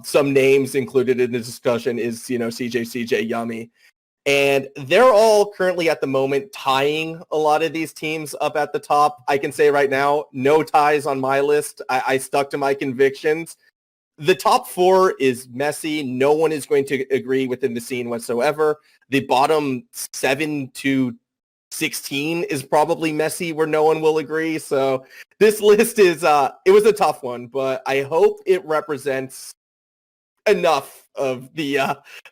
Some names included in the discussion is, CJ, Yummy. And they're all currently at the moment tying a lot of these teams up at the top. I can say right now, no ties on my list. I stuck to my convictions. The top 4 is messy. No one is going to agree within the scene whatsoever. The bottom 7 to 16 is probably messy where no one will agree. So this list is, it was a tough one, but I hope it represents enough of the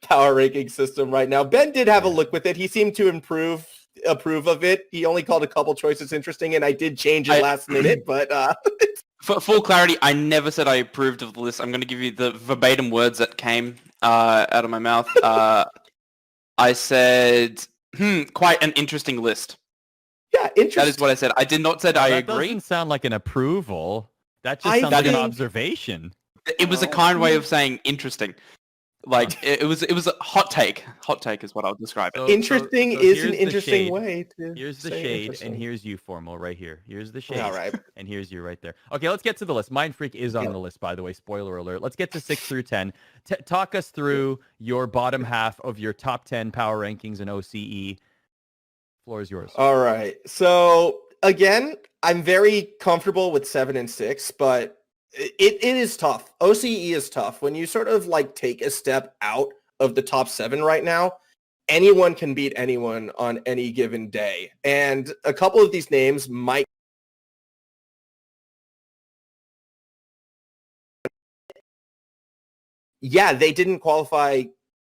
power ranking system right now. Ben did have a look with it. He seemed to approve of it. He only called a couple choices interesting, and I did change it last minute, but for full clarity, I never said I approved of the list. I'm going to give you the verbatim words that came out of my mouth. I said, quite an interesting list. Yeah, interesting. That is what I said. I did not say I agree. That doesn't sound like an approval. That just sounds like an observation. It was a kind way of saying interesting. Like it was a hot take. Hot take is what I'll describe it. Interesting is an interesting way to. Here's the shade, and here's you, Formal, right here. Here's the shade. All right. And here's you right there. Okay, let's get to the list. MindFreak is on the list, by the way. Spoiler alert. Let's get to 6 through 10. Talk us through your bottom half of your top 10 power rankings in OCE. Floor is yours. All right. So again, I'm very comfortable with 7 and 6, but it is tough. OCE is tough. When you sort of like take a step out of the top 7 right now, anyone can beat anyone on any given day. And a couple of these names might they didn't qualify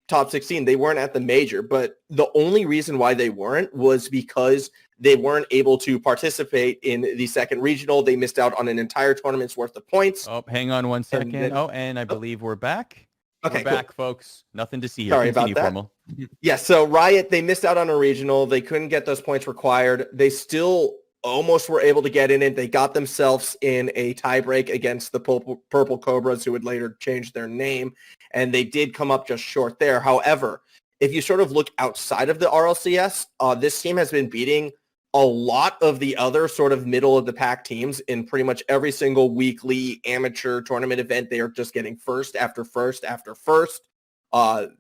top 16. They weren't at the major, but the only reason why they weren't was because they weren't able to participate in the second regional. They missed out on an entire tournament's worth of points. Oh, hang on one second. And I believe we're back. Okay, we're back, folks. Nothing to see here. Sorry Continue, about that. Formal. Yeah, so Riot, they missed out on a regional. They couldn't get those points required. They still almost were able to get in it. They got themselves in a tiebreak against the Purple Cobras, who would later change their name, and they did come up just short there. However, if you sort of look outside of the RLCS, this team has been beating a lot of the other sort of middle of the pack teams in pretty much every single weekly amateur tournament event. They are just getting first after first after first.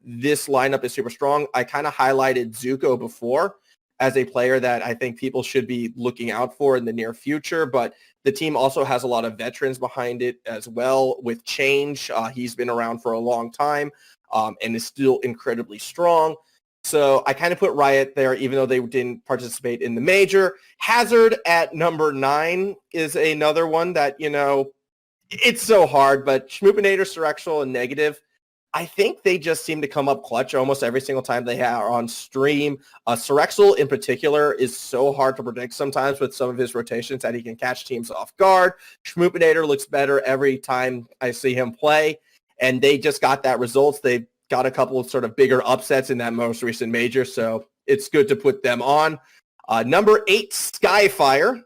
This lineup is super strong. I kind of highlighted Zuko before as a player that I think people should be looking out for in the near future, but the team also has a lot of veterans behind it as well with Change. He's been around for a long time and is still incredibly strong. So I kind of put Riot there, even though they didn't participate in the major. Hazard at number 9 is another one that, it's so hard, but Schmoopinator, Surexal, and Negative, I think they just seem to come up clutch almost every single time they are on stream. Surexal in particular is so hard to predict sometimes with some of his rotations that he can catch teams off guard. Schmoopinator looks better every time I see him play, and they just got that results. They got a couple of sort of bigger upsets in that most recent major, so it's good to put them on. Number 8, Skyfire.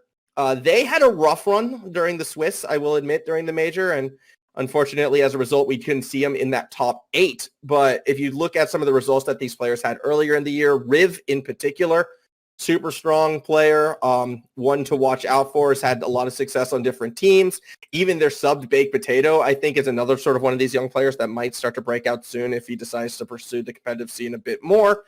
They had a rough run during the Swiss, I will admit, during the major, and unfortunately, as a result, we couldn't see them in that top 8. But if you look at some of the results that these players had earlier in the year, Riv in particular, super strong player, one to watch out for, has had a lot of success on different teams. Even their subbed Baked Potato, I think, is another sort of one of these young players that might start to break out soon if he decides to pursue the competitive scene a bit more.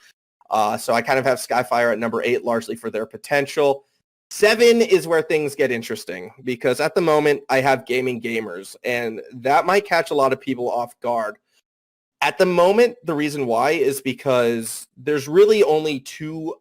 So I kind of have Skyfire at number 8, largely for their potential. 7 is where things get interesting, because at the moment I have Gaming Gamers, and that might catch a lot of people off guard. At the moment, the reason why is because there's really only 2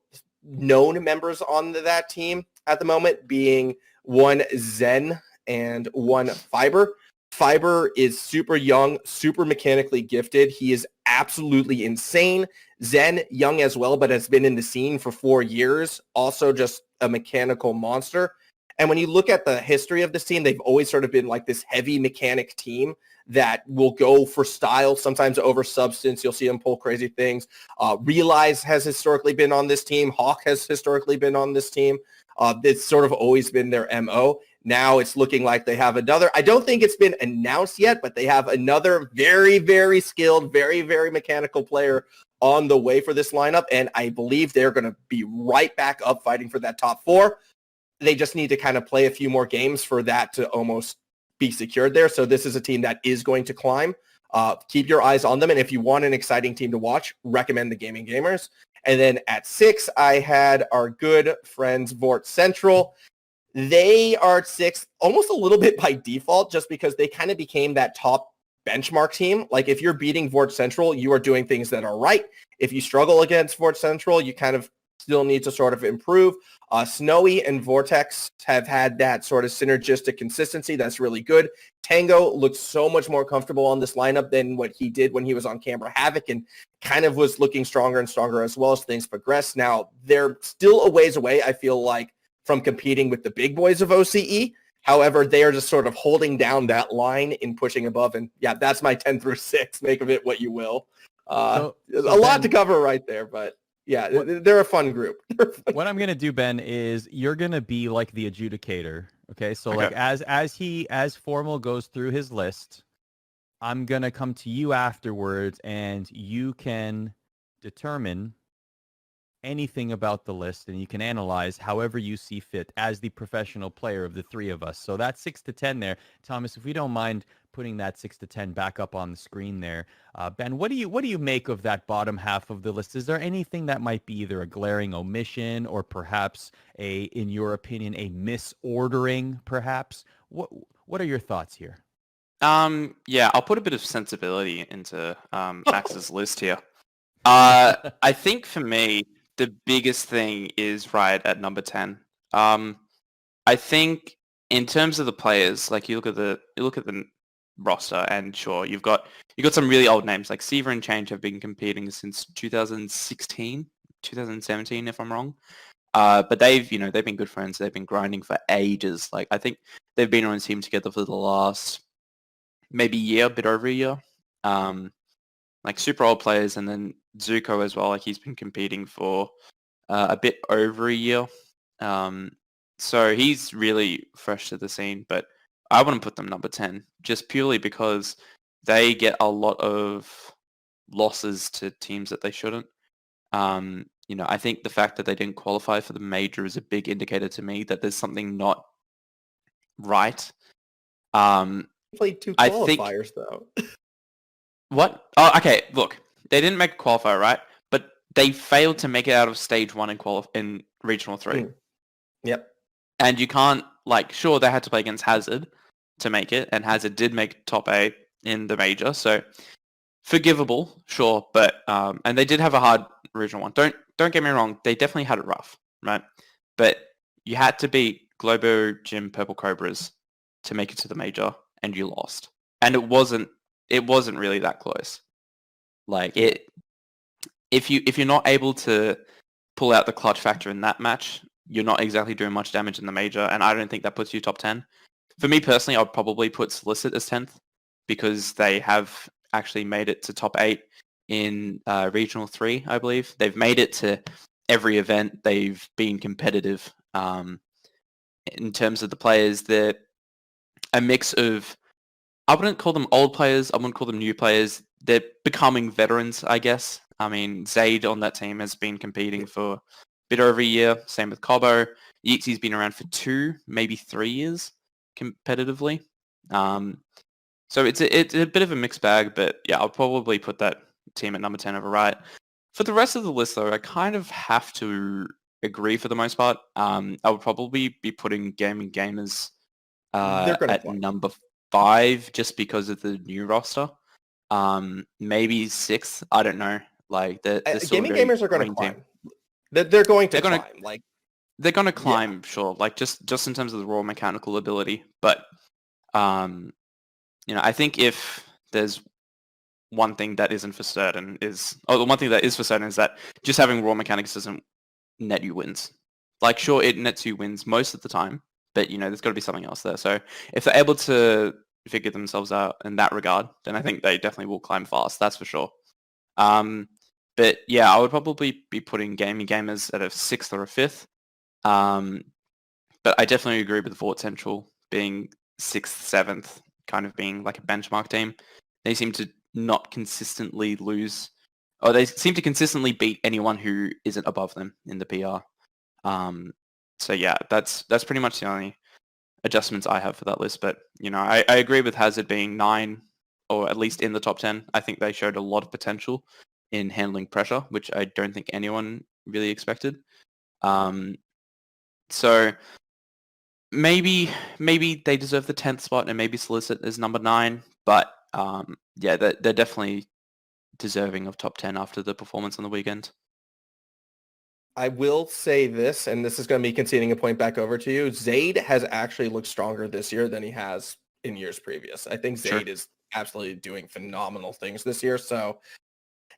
known members on that team at the moment, being one Zen and one Fiber. Fiber is super young, super mechanically gifted. He is absolutely insane. Zen, young as well, but has been in the scene for 4 years. Also just a mechanical monster. And when you look at the history of this team, they've always sort of been like this heavy mechanic team that will go for style, sometimes over substance. You'll see them pull crazy things. Realize has historically been on this team. Hawk has historically been on this team. It's sort of always been their MO. Now it's looking like they have another. I don't think it's been announced yet, but they have another very, very skilled, very, very mechanical player on the way for this lineup. And I believe they're going to be right back up fighting for that top 4. They just need to kind of play a few more games for that to almost be secured there. So this is a team that is going to climb. Keep your eyes on them. And if you want an exciting team to watch, recommend the Gaming Gamers. And then at 6, I had our good friends Vort Central. They are at 6 almost a little bit by default, just because they kind of became that top benchmark team. Like if you're beating Vort Central, you are doing things that are right. If you struggle against Vort Central, you kind of still need to sort of improve. Snowy and Vortex have had that sort of synergistic consistency that's really good. Tango looks so much more comfortable on this lineup than what he did when he was on Canberra Havoc, and kind of was looking stronger and stronger as well as things progress. Now, they're still a ways away, I feel like, from competing with the big boys of OCE. However, they are just sort of holding down that line in pushing above. And yeah, that's my 10 through 6. Make of it what you will. A lot to cover right there, but yeah, they're a fun group. What I'm going to do, Ben, is you're going to be like the adjudicator. Okay. So like as Formal goes through his list, I'm going to come to you afterwards and you can determine anything about the list and you can analyze however you see fit as the professional player of the 3 of us. So that's 6 to 10 there. Thomas, if we don't mind putting that 6 to 10 back up on the screen there. Ben, what do you make of that bottom half of the list? Is there anything that might be either a glaring omission or perhaps in your opinion, a misordering perhaps? What are your thoughts here? Yeah, I'll put a bit of sensibility into Max's list here. I think for me, the biggest thing is Riot at number 10. I think in terms of the players, like you look at the roster, and sure, you got some really old names like Seaver and Change have been competing since 2016, 2017, if I'm wrong. But they've been good friends. They've been grinding for ages. Like I think they've been on a team together for the last maybe year, a bit over a year. Like super old players, and then Zuko as well. Like he's been competing for a bit over a year. So he's really fresh to the scene, but I wouldn't put them number 10 just purely because they get a lot of losses to teams that they shouldn't. I think the fact that they didn't qualify for the major is a big indicator to me that there's something not right. Played 2 qualifiers though. What? Oh, okay. Look, they didn't make a qualifier, right? But they failed to make it out of stage 1 in regional 3. Yep. And you can't, sure, they had to play against Hazard to make it, and Hazard did make top 8 in the major, so forgivable, sure, but and they did have a hard regional 1. Don't get me wrong, they definitely had it rough, right? But you had to beat Globo Gym Purple Cobras to make it to the major, and you lost. And it wasn't really that close. If you're not able to pull out the clutch factor in that match, you're not exactly doing much damage in the major, and I don't think that puts you top 10. For me personally, I'd probably put Solicit as 10th because they have actually made it to top 8 in Regional 3, I believe. They've made it to every event. They've been competitive. In terms of the players, they're a mix of, I wouldn't call them old players, I wouldn't call them new players. They're becoming veterans, I guess. I mean, Zaid on that team has been competing for a bit over a year. Same with Cobo. Yeetsy's been around for 2, maybe 3 years competitively. So it's a bit of a mixed bag, but yeah, I'll probably put that team at number 10 over right. For the rest of the list, though, I kind of have to agree for the most part. I would probably be putting Gaming Gamers at number 5 just because of the new roster. Maybe 6th. I don't know. Gaming Gamers are going to climb. They're going to climb. They're going to climb, sure. Just in terms of the raw mechanical ability, but I think if there's one thing that isn't for certain the one thing that is for certain is that just having raw mechanics doesn't net you wins. Sure, it nets you wins most of the time, but there's got to be something else there. So if they're able to figure themselves out in that regard, then I think they definitely will climb fast. That's for sure. But yeah, I would probably be putting Gaming Gamers at a 6th or a 5th. But I definitely agree with Vought Central being 6th, 7th, kind of being like a benchmark team. They seem to not consistently lose, or they seem to consistently beat anyone who isn't above them in the PR. So yeah, that's pretty much the only adjustments I have for that list. But I agree with Hazard being 9, or at least in the top 10. I think they showed a lot of potential in handling pressure, which I don't think anyone really expected. So maybe they deserve the 10th spot, and maybe Solicit is number 9. But yeah, they're definitely deserving of top 10 after the performance on the weekend. I will say this, and this is going to be conceding a point back over to you. Zaid has actually looked stronger this year than he has in years previous. I think Zaid is absolutely doing phenomenal things this year. So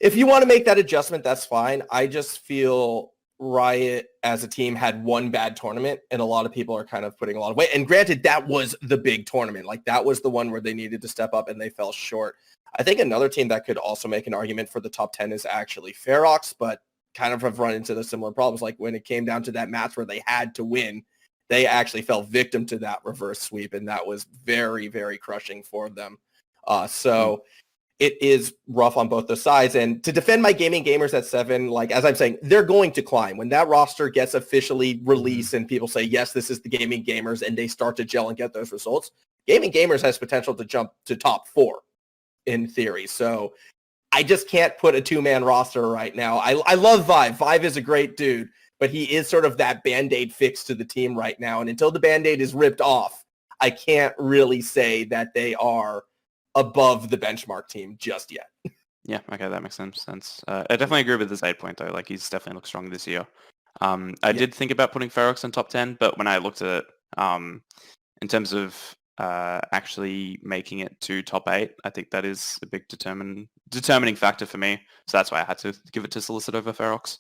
if you want to make that adjustment, that's fine. I just feel Riot as a team had one bad tournament, and a lot of people are kind of putting a lot of weight. And granted, that was the big tournament. That was the one where they needed to step up and they fell short. I think another team that could also make an argument for the top 10 is actually Ferox, but kind of have run into the similar problems. When it came down to that match where they had to win, they actually fell victim to that reverse sweep, and that was very, very crushing for them. So it is rough on both the sides. And to defend my Gaming Gamers at 7, as I'm saying, they're going to climb. When that roster gets officially released and people say, yes, this is the Gaming Gamers, and they start to gel and get those results, Gaming Gamers has potential to jump to top 4 in theory. So I just can't put a 2-man roster right now. I love Vive. Vive is a great dude, but he is sort of that Band-Aid fix to the team right now. And until the Band-Aid is ripped off, I can't really say that they are above the benchmark team just yet. Yeah, okay, that makes sense. I definitely agree with this 8 point though. He's definitely looked strong this year. I did think about putting Ferox in top 10, but when I looked at it, in terms of actually making it to top 8, I think that is a big determining factor for me. So that's why I had to give it to Solicit over Ferox.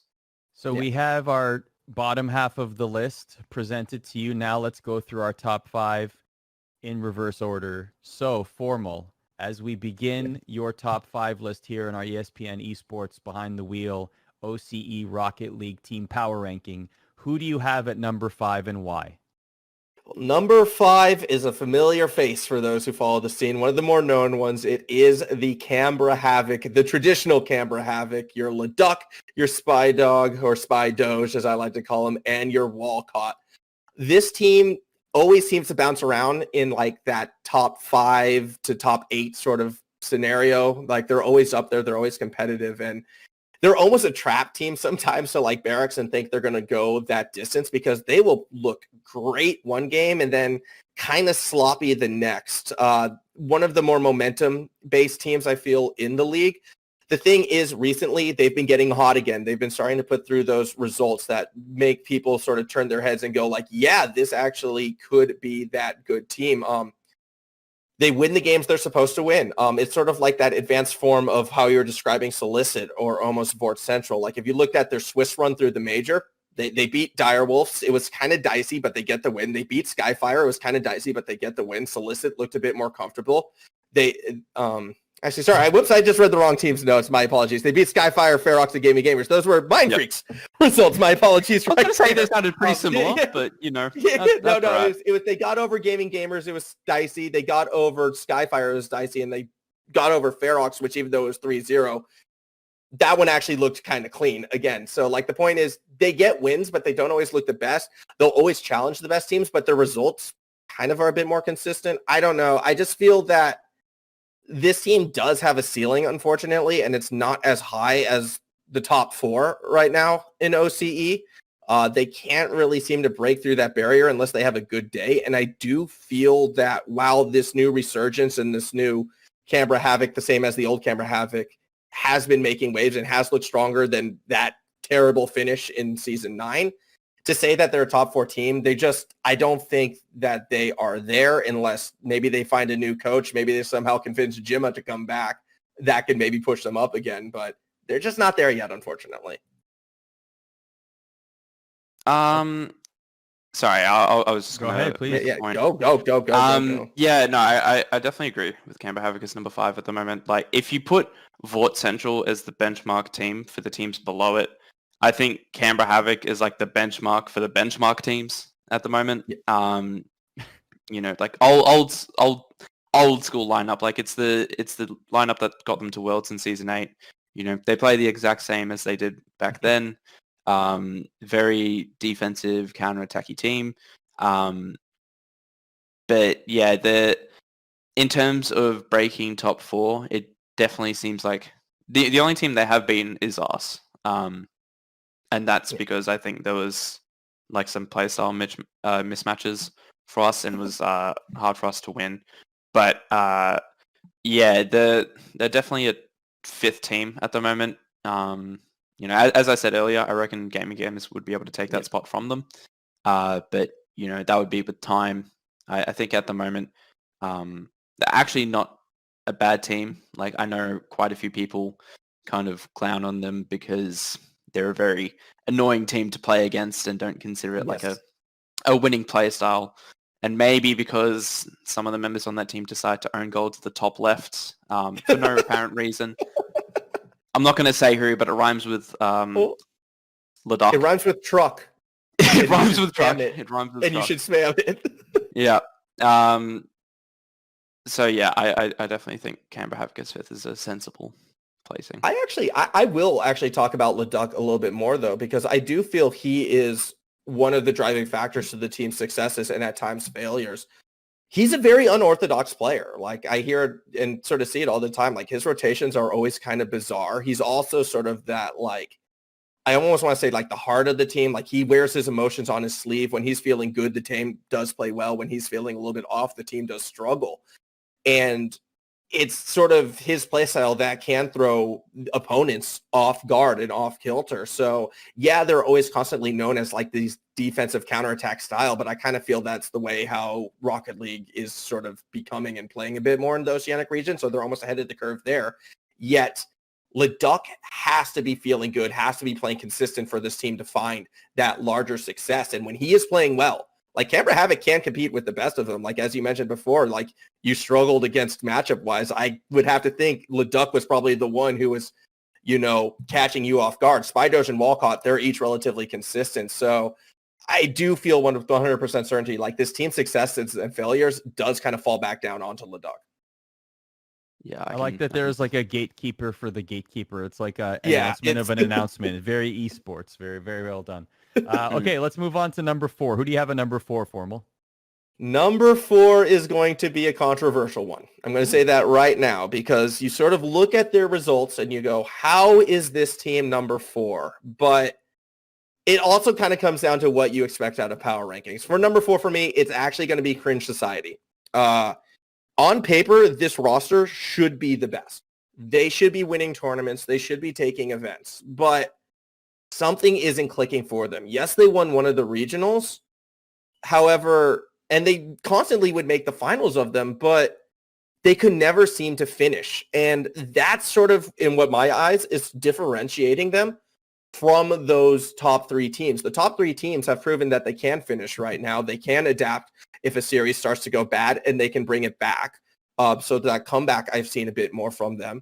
So we have our bottom half of the list presented to you. Now let's go through our top 5 in reverse order. So Formal, as we begin your top 5 list here in our ESPN Esports Behind the Wheel OCE Rocket League team power ranking, who do you have at number 5 and why? Number 5 is a familiar face for those who follow the scene. One of the more known ones. It is the Canberra Havoc, the traditional Canberra Havoc, your Leduc, your Spy Dog, or Spy Doge, as I like to call him, and your Walcott. This team always seems to bounce around in that top 5 to top 8 sort of scenario. Like they're always up there. They're always competitive, and they're almost a trap team sometimes to like Barracks and think they're going to go that distance because they will look great one game and then kind of sloppy the next. One of the more momentum-based teams I feel in the league. The thing is, recently, they've been getting hot again. They've been starting to put through those results that make people sort of turn their heads and go like, yeah, this actually could be that good team. They win the games they're supposed to win. It's sort of like that advanced form of how you were describing Solicit or almost Vort Central. Like if you looked at their Swiss run through the major, they beat Direwolves. It was kind of dicey, but they get the win. They beat Skyfire. It was kind of dicey, but they get the win. Solicit looked a bit more comfortable. Actually, sorry. Whoops, I just read the wrong team's notes. My apologies. They beat Skyfire, Ferox, and Gaming Gamers. Those were MindFreak's results. My apologies. I was going to say they sounded pretty similar, but, that's right. It was they got over Gaming Gamers. It was dicey. They got over Skyfire. It was dicey. And they got over Ferox, which even though it was 3-0, that one actually looked kind of clean again. So, like, the point is they get wins, but they don't always look the best. They'll always challenge the best teams, but their results kind of are a bit more consistent. I don't know. I just feel that this team does have a ceiling, unfortunately, and it's not as high as the top 4 right now in OCE. They can't really seem to break through that barrier unless they have a good day. And I do feel that while this new resurgence and this new Canberra Havoc, the same as the old Canberra Havoc, has been making waves and has looked stronger than that terrible finish in Season 9, to say that they're a top 4 team, I don't think that they are there unless maybe they find a new coach. Maybe they somehow convince Jimma to come back. That could maybe push them up again, but they're just not there yet, unfortunately. Sorry, I was just Go going ahead, to please. Yeah, go. Yeah, no, I definitely agree with Canberra Havoc as number 5 at the moment. Like, if you put Vort Central as the benchmark team for the teams below it, I think Canberra Havoc is like the benchmark for the benchmark teams at the moment. Yeah. Like old school lineup. Like it's the lineup that got them to Worlds in Season 8. They play the exact same as they did back then. Very defensive, counter-attacky team. But yeah, in terms of breaking top 4, it definitely seems like the only team they have beaten is us. And that's because I think there was like some playstyle mismatches for us and it was hard for us to win. But yeah, they're definitely a 5th team at the moment. As I said earlier, I reckon Gaming Gamers would be able to take that spot from them. But that would be with time. I think at the moment, they're actually not a bad team. Like I know quite a few people kind of clown on them because they're a very annoying team to play against and don't consider it like a winning play style. And maybe because some of the members on that team decide to own goal to the top left for no apparent reason. I'm not going to say who, but it rhymes with Ladok. It rhymes with truck. It rhymes with truck. It rhymes with truck. And you should spam it. Yeah. So yeah, I definitely think Canberra Havoc as 5th is a sensible placing. I will actually talk about Leduc a little bit more though, because I do feel he is one of the driving factors to the team's successes and at times failures. He's a very unorthodox player. Like I hear and sort of see it all the time. Like his rotations are always kind of bizarre. He's also sort of that, like, I almost want to say like the heart of the team. Like he wears his emotions on his sleeve. When he's feeling good, the team does play well. When he's feeling a little bit off, the team does struggle. And it's sort of his play style that can throw opponents off guard and off kilter. So yeah, they're always constantly known as like these defensive counterattack style, but I kind of feel that's the way how Rocket League is sort of becoming and playing a bit more in the Oceanic region. So they're almost ahead of the curve there. Yet Leduc has to be feeling good, has to be playing consistent for this team to find that larger success. And when he is playing well, like Canberra Havoc can compete with the best of them. Like, as you mentioned before, like you struggled against matchup wise. I would have to think Leduc was probably the one who was, catching you off guard. Spydoge and Walcott, they're each relatively consistent. So I do feel with 100% certainty, like this team's successes and failures does kind of fall back down onto Leduc. Yeah, I like that there's like a gatekeeper for the gatekeeper. It's like an announcement of an announcement. Very esports. Very, very well done. Okay, let's move on to number 4. Who do you have at number 4, Formal? Number 4 is going to be a controversial one. I'm going to say that right now because you sort of look at their results and you go, how is this team number 4? But it also kind of comes down to what you expect out of power rankings. For number 4 for me, it's actually going to be Cringe Society. On paper, this roster should be the best. They should be winning tournaments. They should be taking events. But something isn't clicking for them. Yes, they won one of the regionals. However, and they constantly would make the finals of them, but they could never seem to finish. And that's sort of, in what my eyes, is differentiating them from those top 3 teams. The top 3 teams have proven that they can finish right now. They can adapt if a series starts to go bad, and they can bring it back. So that comeback, I've seen a bit more from them.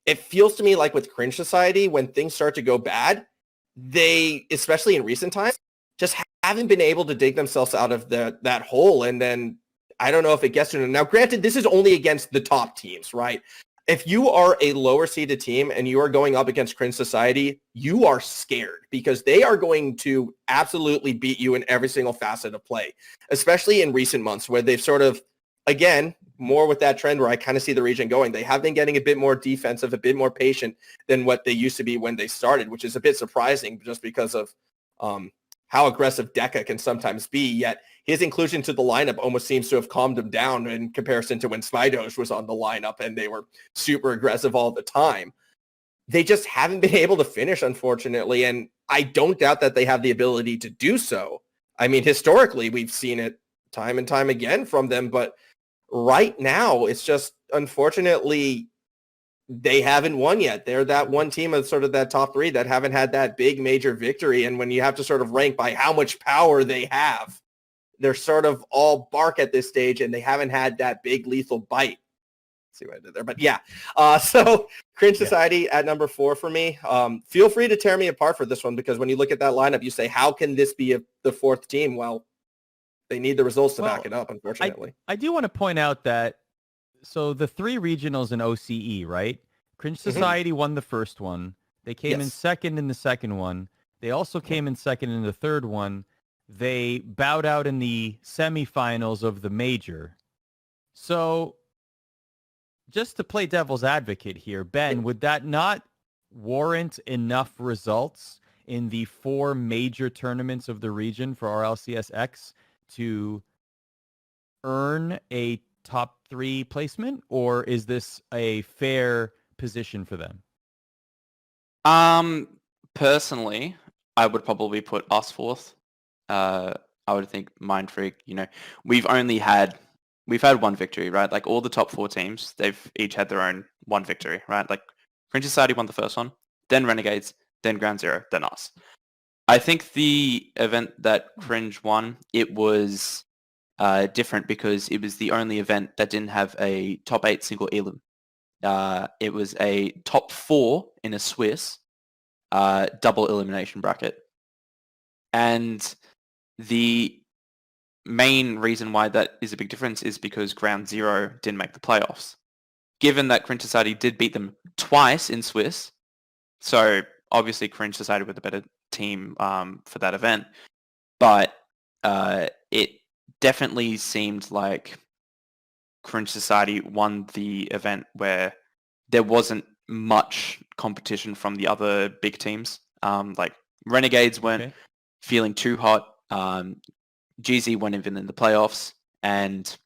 It feels to me like with Cringe Society, when things start to go bad, they, especially in recent times, just haven't been able to dig themselves out of that hole. And then I don't know if it gets to them. Now, granted, this is only against the top teams, right? If you are a lower seeded team and you are going up against Cringe Society, you are scared because they are going to absolutely beat you in every single facet of play, especially in recent months where they've sort of, again, more with that trend where I kind of see the region going. They have been getting a bit more defensive, a bit more patient than what they used to be when they started, which is a bit surprising just because of how aggressive Deca can sometimes be, yet his inclusion to the lineup almost seems to have calmed him down in comparison to when Spydoge was on the lineup and they were super aggressive all the time. They just haven't been able to finish, unfortunately, and I don't doubt that they have the ability to do so. I mean, historically, we've seen it time and time again from them, but right now, it's just, unfortunately, they haven't won yet. They're that one team of sort of that top 3 that haven't had that big major victory. And when you have to sort of rank by how much power they have, they're sort of all bark at this stage and they haven't had that big lethal bite. Let's see what I did there. But yeah, so Cringe Society at number 4 for me. Feel free to tear me apart for this one because when you look at that lineup, you say, how can this be the 4th team? Well, they need the results to back it up, unfortunately. I do want to point out that so the 3 regionals in OCE, right? Cringe Society won the first one. They came in second in the second one. They also came in second in the third one. They bowed out in the semifinals of the major. So just to play devil's advocate here, Ben, would that not warrant enough results in the 4 major tournaments of the region for RLCSX to earn a top 3 placement, or is this a fair position for them? Personally, I would probably put us 4th. I would think MindFreak, we've had one victory, right? Like all the top 4 teams, they've each had their own one victory, right? Like Cringe Society won the first one, then Renegades, then Ground Zero, then us. I think the event that Cringe won, it was different because it was the only event that didn't have a top 8 single elim. It was a top 4 in a Swiss double elimination bracket. And the main reason why that is a big difference is because Ground Zero didn't make the playoffs. Given that Cringe Society did beat them twice in Swiss, so obviously Cringe Society were the better team for that event, but it definitely seemed like Cringe Society won the event where there wasn't much competition from the other big teams. Like Renegades weren't feeling too hot. GZ weren't even in the playoffs, and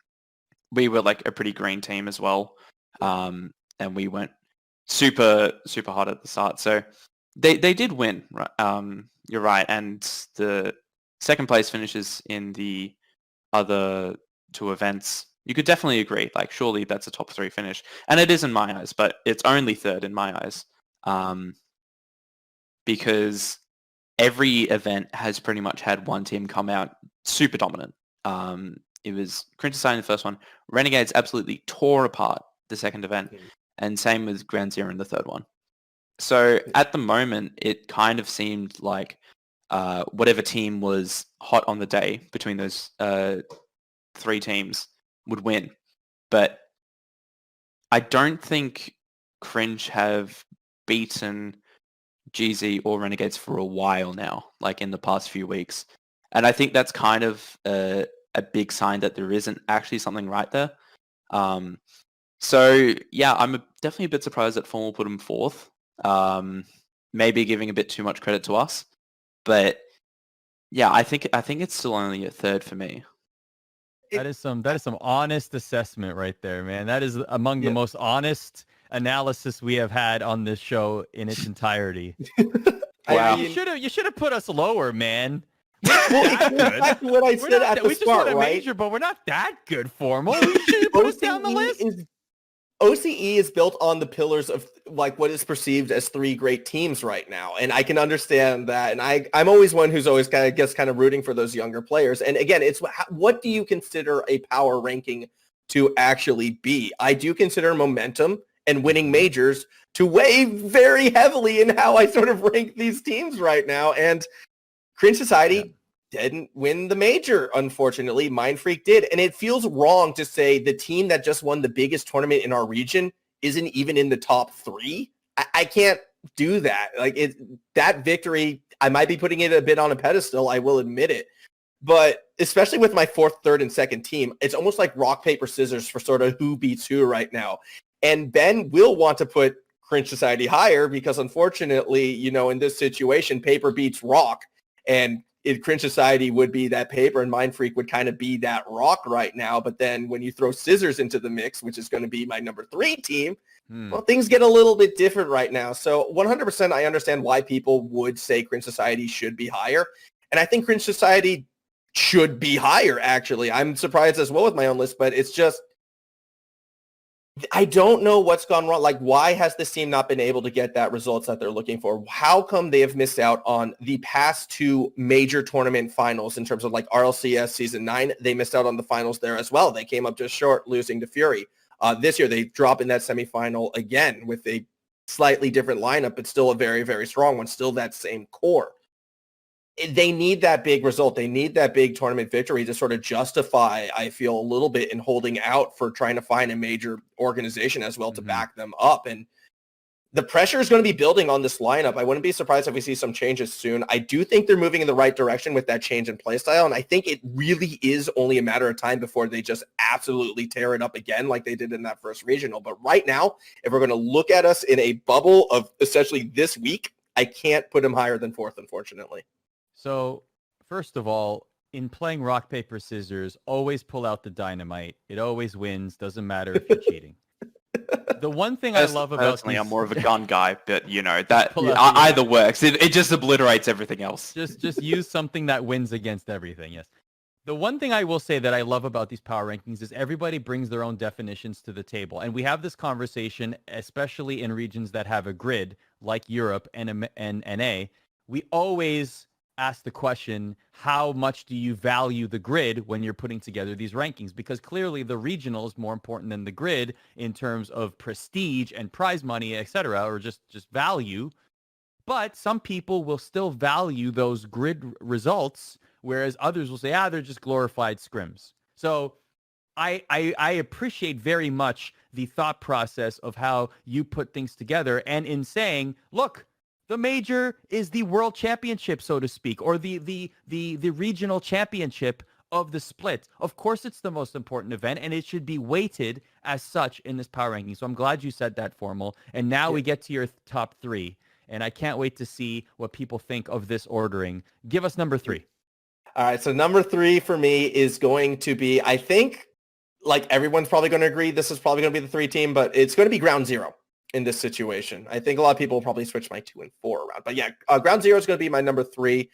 we were like a pretty green team as well. And we weren't super hot at the start. So they did win. You're right. And the second place finishes in the other 2 events. You could definitely agree. Like, surely that's a top 3 finish. And it is in my eyes, but it's only 3rd in my eyes. Because every event has pretty much had one team come out super dominant. It was Cringe Society in the first one. Renegades absolutely tore apart the second event. And same with Ground Zero in the third one. So at the moment, it kind of seemed like whatever team was hot on the day between those 3 teams would win. But I don't think Cringe have beaten GZ or Renegades for a while now, like in the past few weeks. And I think that's kind of a a big sign that there isn't actually something right there. So yeah, I'm definitely a bit surprised that Formal put him fourth. Maybe giving a bit too much credit to us, but yeah, I think it's still only a third for me. That is some honest assessment right there, man. That is among the most honest analysis we have had on this show in its entirety. Wow. You should have put us lower, man. That's what I said at the we just start, won a right? major, but we're not that good, Formal. You should have put us down the list. OCE is built on the pillars of like what is perceived as three great teams right now. And I can understand that. And I'm always one who's always kind of rooting for those younger players. And again, it's what do you consider a power ranking to actually be? I do consider momentum and winning majors to weigh very heavily in how I sort of rank these teams right now. And Cringe Society didn't win the major, unfortunately. MindFreak did. And it feels wrong to say the team that just won the biggest tournament in our region isn't even in the top three. I can't do that. Like that victory, I might be putting it a bit on a pedestal, I will admit it. But especially with my fourth, third, and second team, it's almost like rock, paper, scissors for sort of who beats who right now. And Ben will want to put Cringe Society higher because unfortunately, you know, in this situation, paper beats rock. And Cringe Society would be that paper and MindFreak would kind of be that rock right now. But then when you throw scissors into the mix, which is going to be my number 3 team, well, things get a little bit different right now. So 100% I understand why people would say Cringe Society should be higher. And I think Cringe Society should be higher, actually. I'm surprised as well with my own list, but it's just, I don't know what's gone wrong. Like, why has this team not been able to get that results that they're looking for? How come they have missed out on the past 2 major tournament finals in terms of like RLCS Season 9? They missed out on the finals there as well. They came up just short, losing to Fury. This year, they drop in that semifinal again with a slightly different lineup, but still a very, very strong one, still that same core. They need that big result. They need that big tournament victory to sort of justify, I feel, a little bit in holding out for trying to find a major organization as well to back them up. And the pressure is going to be building on this lineup. I wouldn't be surprised if we see some changes soon. I do think they're moving in the right direction with that change in play style. And I think it really is only a matter of time before they just absolutely tear it up again like they did in that first regional. But right now, if we're going to look at us in a bubble of essentially this week, I can't put them higher than 4th, unfortunately. So, first of all, in playing rock, paper, scissors, always pull out the dynamite. It always wins. Doesn't matter if you're cheating. The one thing I love about personally, I'm more of a gun guy, but you know that Pull out either works. It just obliterates everything else. Just use something that wins against everything. Yes. The one thing I will say that I love about these power rankings is everybody brings their own definitions to the table, and we have this conversation, especially in regions that have a grid like Europe and NA. We always ask the question, how much do you value the grid when you're putting together these rankings? Because clearly the regional is more important than the grid in terms of prestige and prize money, etc., or just value. But some people will still value those grid results, whereas others will say, they're just glorified scrims. So I appreciate very much the thought process of how you put things together, and in saying, look, the major is the world championship, so to speak, or the regional championship of the split. Of course, it's the most important event, and it should be weighted as such in this power ranking. So I'm glad you said that, Formal. And now we get to your top 3, and I can't wait to see what people think of this ordering. Give us number 3. All right, so number 3 for me is going to be, I think, like everyone's probably going to agree, this is probably going to be the 3 team, but it's going to be Ground Zero in this situation. I think a lot of people will probably switch my 2 and 4 around. But yeah, Ground Zero is going to be my number 3.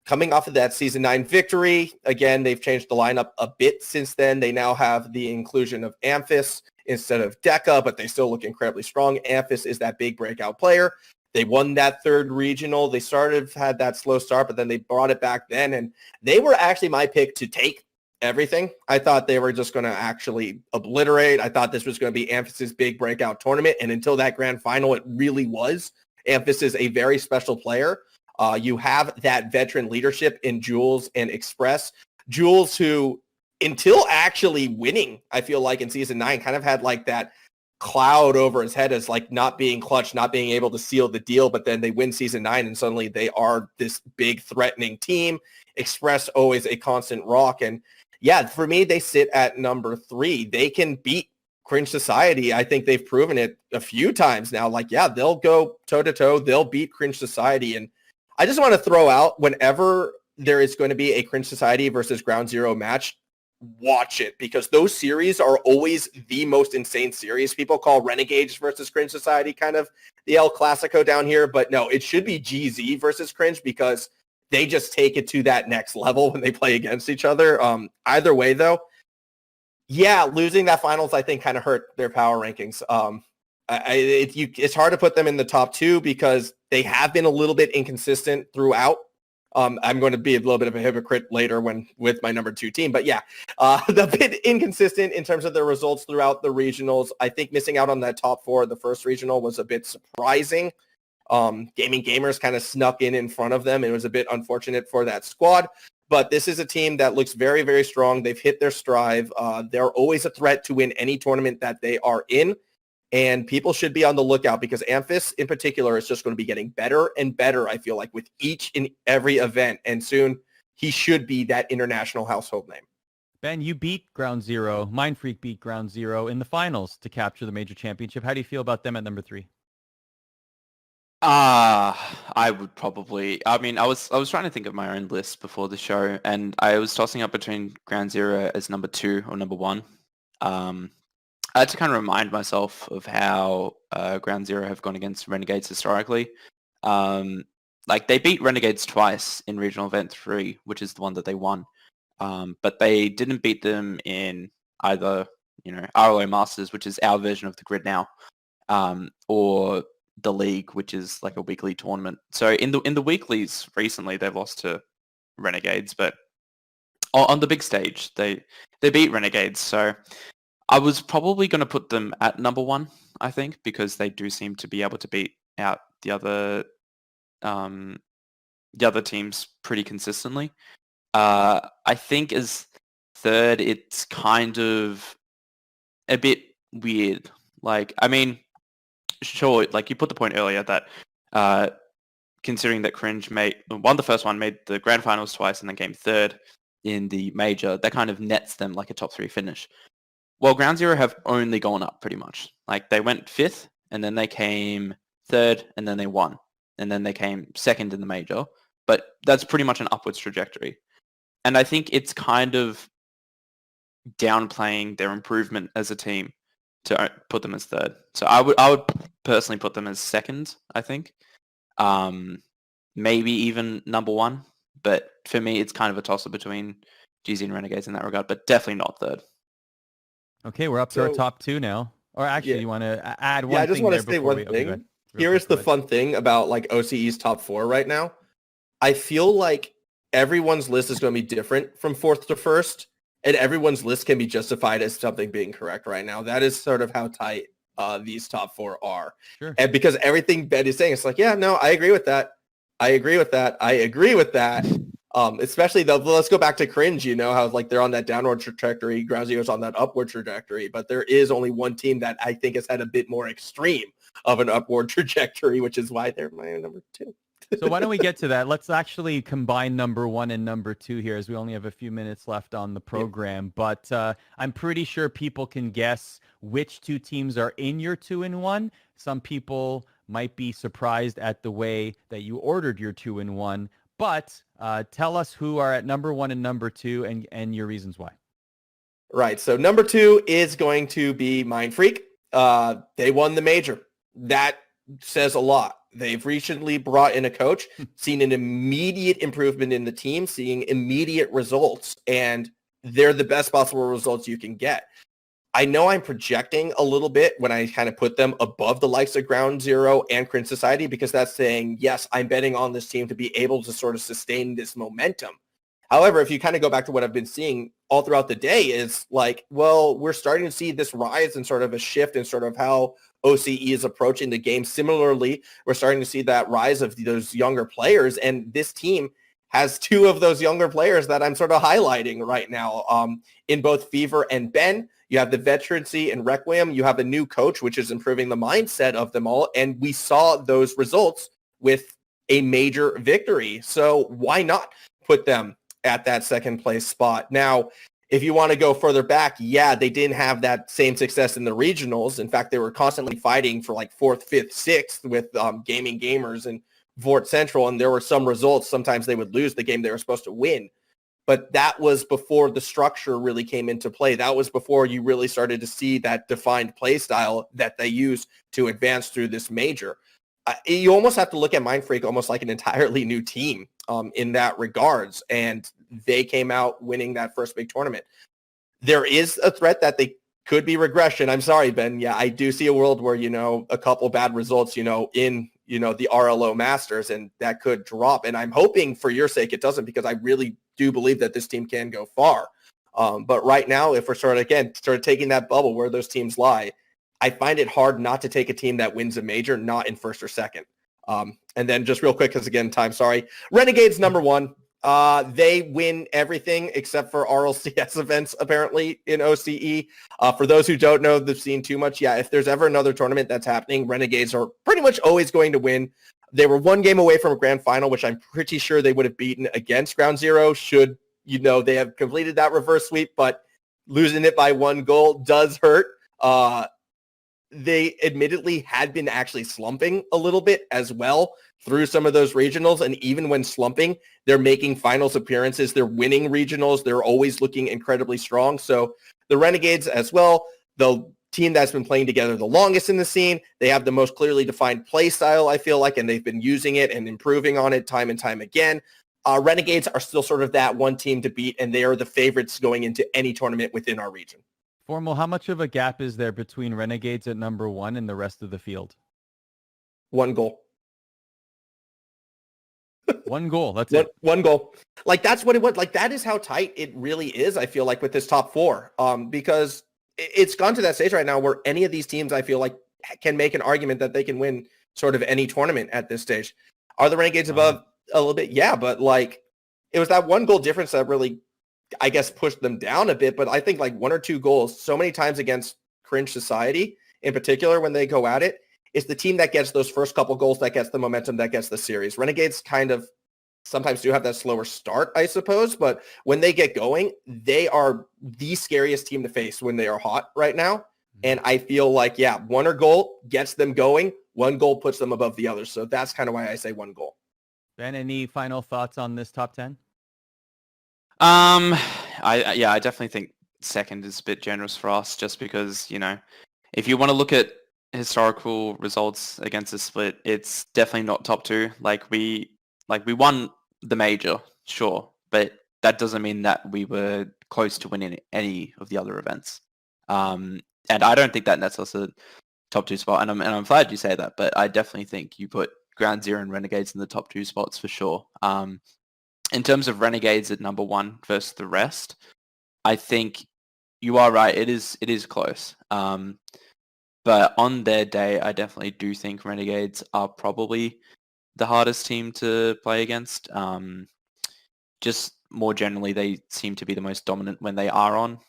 Coming off of that Season 9 victory, again, they've changed the lineup a bit since then. They now have the inclusion of Amphis instead of Deca, but they still look incredibly strong. Amphis is that big breakout player. They won that 3rd regional. They had that slow start, but then they brought it back then. And they were actually my pick to take everything. I thought they were just going to actually obliterate. I thought this was going to be Amphis's big breakout tournament. And until that grand final, it really was. Amphis is a very special player. You have that veteran leadership in Jules and Express. Jules, who until actually winning, I feel like in Season 9, kind of had like that cloud over his head as like not being clutch, not being able to seal the deal. But then they win Season 9 and suddenly they are this big threatening team. Express always a constant rock. And yeah, for me, they sit at number 3. They can beat Cringe Society. I think they've proven it a few times now. Like, yeah, they'll go toe-to-toe. They'll beat Cringe Society. And I just want to throw out, whenever there is going to be a Cringe Society versus Ground Zero match, watch it, because those series are always the most insane series. People call Renegades versus Cringe Society kind of the El Clasico down here, but no, it should be GZ versus Cringe, because they just take it to that next level when they play against each other. Either way, though, yeah, losing that finals, I think, kind of hurt their power rankings. It's hard to put them in the top 2 because they have been a little bit inconsistent throughout. I'm going to be a little bit of a hypocrite later with my number 2 team. But yeah, the bit inconsistent in terms of their results throughout the regionals. I think missing out on that top 4 the first regional was a bit surprising. Gaming Gamers kind of snuck in front of them. It was a bit unfortunate for that squad. But this is a team that looks very, very strong. They've hit their stride. They're always a threat to win any tournament that they are in. And people should be on the lookout, because Amphis in particular is just going to be getting better and better, I feel like, with each and every event. And soon he should be that international household name. Ben, you beat Ground Zero. MindFreak beat Ground Zero in the finals to capture the major championship. How do you feel about them at number 3? I would probably, I mean, I was trying to think of my own list before the show, and I was tossing up between Ground Zero as number 2 or number 1. I had to kind of remind myself of how Ground Zero have gone against Renegades historically. Like, they beat Renegades twice in Regional Event 3, which is the one that they won. But they didn't beat them in either, RLO Masters, which is our version of the grid now, or the league, which is like a weekly tournament. So in the weeklies recently, they've lost to Renegades, but on the big stage, they beat Renegades. So I was probably going to put them at number 1, I think, because they do seem to be able to beat out the other teams pretty consistently. I think as 3rd, it's kind of a bit weird. Like, I mean, sure, like you put the point earlier that considering that Cringe won the first one, made the grand finals twice, and then came 3rd in the major, that kind of nets them like a top 3 finish. Well, Ground Zero have only gone up pretty much. Like, they went 5th, and then they came 3rd, and then they won. And then they came 2nd in the major. But that's pretty much an upwards trajectory. And I think it's kind of downplaying their improvement as a team to put them as 3rd. So I would personally put them as 2nd, I think. Maybe even number 1. But for me, it's kind of a toss-up between GZ and Renegades in that regard, but definitely not 3rd. Okay, we're up to our top 2 now. Or actually, you want to add one thing? Yeah, I just want to say one thing. thing. Here's the fun thing about like OCE's top 4 right now. I feel like everyone's list is going to be different from 4th to 1st, and everyone's list can be justified as something being correct right now. That is sort of how tight these top 4 are. Sure. And because everything Ben is saying, it's like, yeah, no, I agree with that. I agree with that. I agree with that. Especially let's go back to Cringe, how like they're on that downward trajectory, Ground Zero's on that upward trajectory, but there is only one team that I think has had a bit more extreme of an upward trajectory, which is why they're my number 2. So why don't we get to that? Let's actually combine number 1 and number 2 here, as we only have a few minutes left on the program. But I'm pretty sure people can guess which 2 teams are in your 2 and 1. Some people might be surprised at the way that you ordered your 2 and 1. But tell us who are at number 1 and number 2 and your reasons why. Right. So number 2 is going to be MindFreak. They won the major. That says a lot. They've recently brought in a coach, seen an immediate improvement in the team, seeing immediate results, and they're the best possible results you can get. I know I'm projecting a little bit when I kind of put them above the likes of Ground Zero and Cringe Society, because that's saying, yes, I'm betting on this team to be able to sort of sustain this momentum. However, if you kind of go back to what I've been seeing all throughout the day, is like, well, we're starting to see this rise and sort of a shift in sort of how OCE is approaching the game. Similarly, we're starting to see that rise of those younger players, and this team has 2 of those younger players that I'm sort of highlighting right now in both Fever and Ben. You have the veterancy in Requiem. You have a new coach, which is improving the mindset of them all. And we saw those results with a major victory. So why not put them at that 2nd place spot? Now, If you want to go further back, yeah, they didn't have that same success in the regionals. In fact, they were constantly fighting for like 4th, 5th, 6th with Gaming Gamers and Vort Central, and there were some results. Sometimes they would lose the game they were supposed to win. But that was before the structure really came into play. That was before you really started to see that defined play style that they use to advance through this major. You almost have to look at MindFreak almost like an entirely new team in that regards. And they came out winning that first big tournament. There is a threat that they could be regression. I'm sorry, Ben. Yeah, I do see a world where, a couple bad results, in, the RLO Masters, and that could drop. And I'm hoping for your sake it doesn't, because I really do believe that this team can go far. But right now, if we're sort of taking that bubble where those teams lie, I find it hard not to take a team that wins a major, not in first or second. And then just real quick, because again, time, sorry. Renegades number 1. They win everything except for RLCS events, apparently, in OCE. For those who don't know, they've seen too much. Yeah, if there's ever another tournament that's happening, Renegades are pretty much always going to win. They were 1 game away from a grand final, which I'm pretty sure they would have beaten against Ground Zero should, they have completed that reverse sweep, but losing it by 1 goal does hurt. They admittedly had been actually slumping a little bit as well through some of those regionals. And even when slumping, they're making finals appearances. They're winning regionals. They're always looking incredibly strong. So the Renegades as well, the team that's been playing together the longest in the scene, they have the most clearly defined play style, I feel like, and they've been using it and improving on it time and time again. Renegades are still sort of that one team to beat, and they are the favorites going into any tournament within our region. Formal, how much of a gap is there between Renegades at number 1 and the rest of the field? 1 goal. 1 goal. That's it. 1 goal. Like, that's what it was. Like, that is how tight it really is, I feel like, with this top 4. Because it's gone to that stage right now where any of these teams, I feel like, can make an argument that they can win sort of any tournament at this stage. Are the Renegades above a little bit? Yeah, but, like, it was that 1 goal difference that really, I guess, pushed them down a bit. But I think, like, 1 or 2 goals so many times against Cringe Society, in particular, when they go at it, is the team that gets those first couple goals, that gets the momentum, that gets the series. Renegades kind of sometimes do have that slower start, I suppose, but when they get going, they are the scariest team to face when they are hot right now. And I feel like, yeah, 1 goal gets them going. 1 goal puts them above the others. So that's kind of why I say 1 goal. Ben, any final thoughts on this top 10? I definitely think second is a bit generous for us, just because, if you want to look at historical results against the split, it's definitely not top 2. We won the major, sure, but that doesn't mean that we were close to winning any of the other events. And I don't think that nets us a top 2 spot. And I'm glad you say that, but I definitely think you put Ground Zero and Renegades in the top 2 spots for sure. In terms of Renegades at number 1 versus the rest, I think you are right. It is close. But on their day, I definitely do think Renegades are probably the hardest team to play against. Just more generally, they seem to be the most dominant when they are on.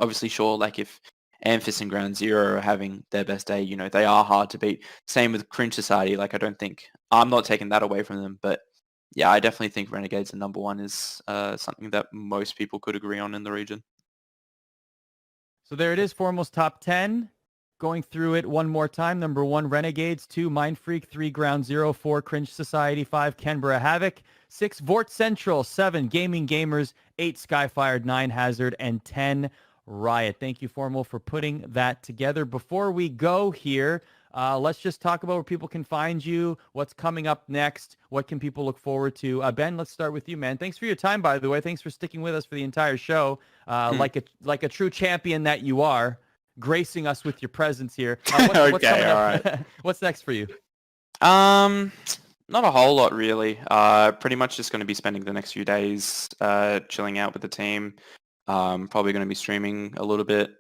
Obviously, sure, like if Amphis and Ground Zero are having their best day, they are hard to beat. Same with Cringe Society. Like, I'm not taking that away from them, but yeah, I definitely think Renegades at number 1 is something that most people could agree on in the region. So there it is, Formal's top 10. Going through it one more time. Number 1, Renegades. 2, MindFreak. 3, Ground Zero. 4, Cringe Society. 5, Canberra Havoc. 6, Vort Central. 7, Gaming Gamers. 8, Skyfired. 9, Hazard. And 10, Riot. Thank you, Formal, for putting that together. Before we go here, let's just talk about where people can find you, what's coming up next, what can people look forward to. Ben, let's start with you, man. Thanks for your time, by the way. Thanks for sticking with us for the entire show, like a true champion that you are, gracing us with your presence here. What's coming up? Right. What's next for you? Not a whole lot, really. Pretty much just going to be spending the next few days chilling out with the team. Probably going to be streaming a little bit.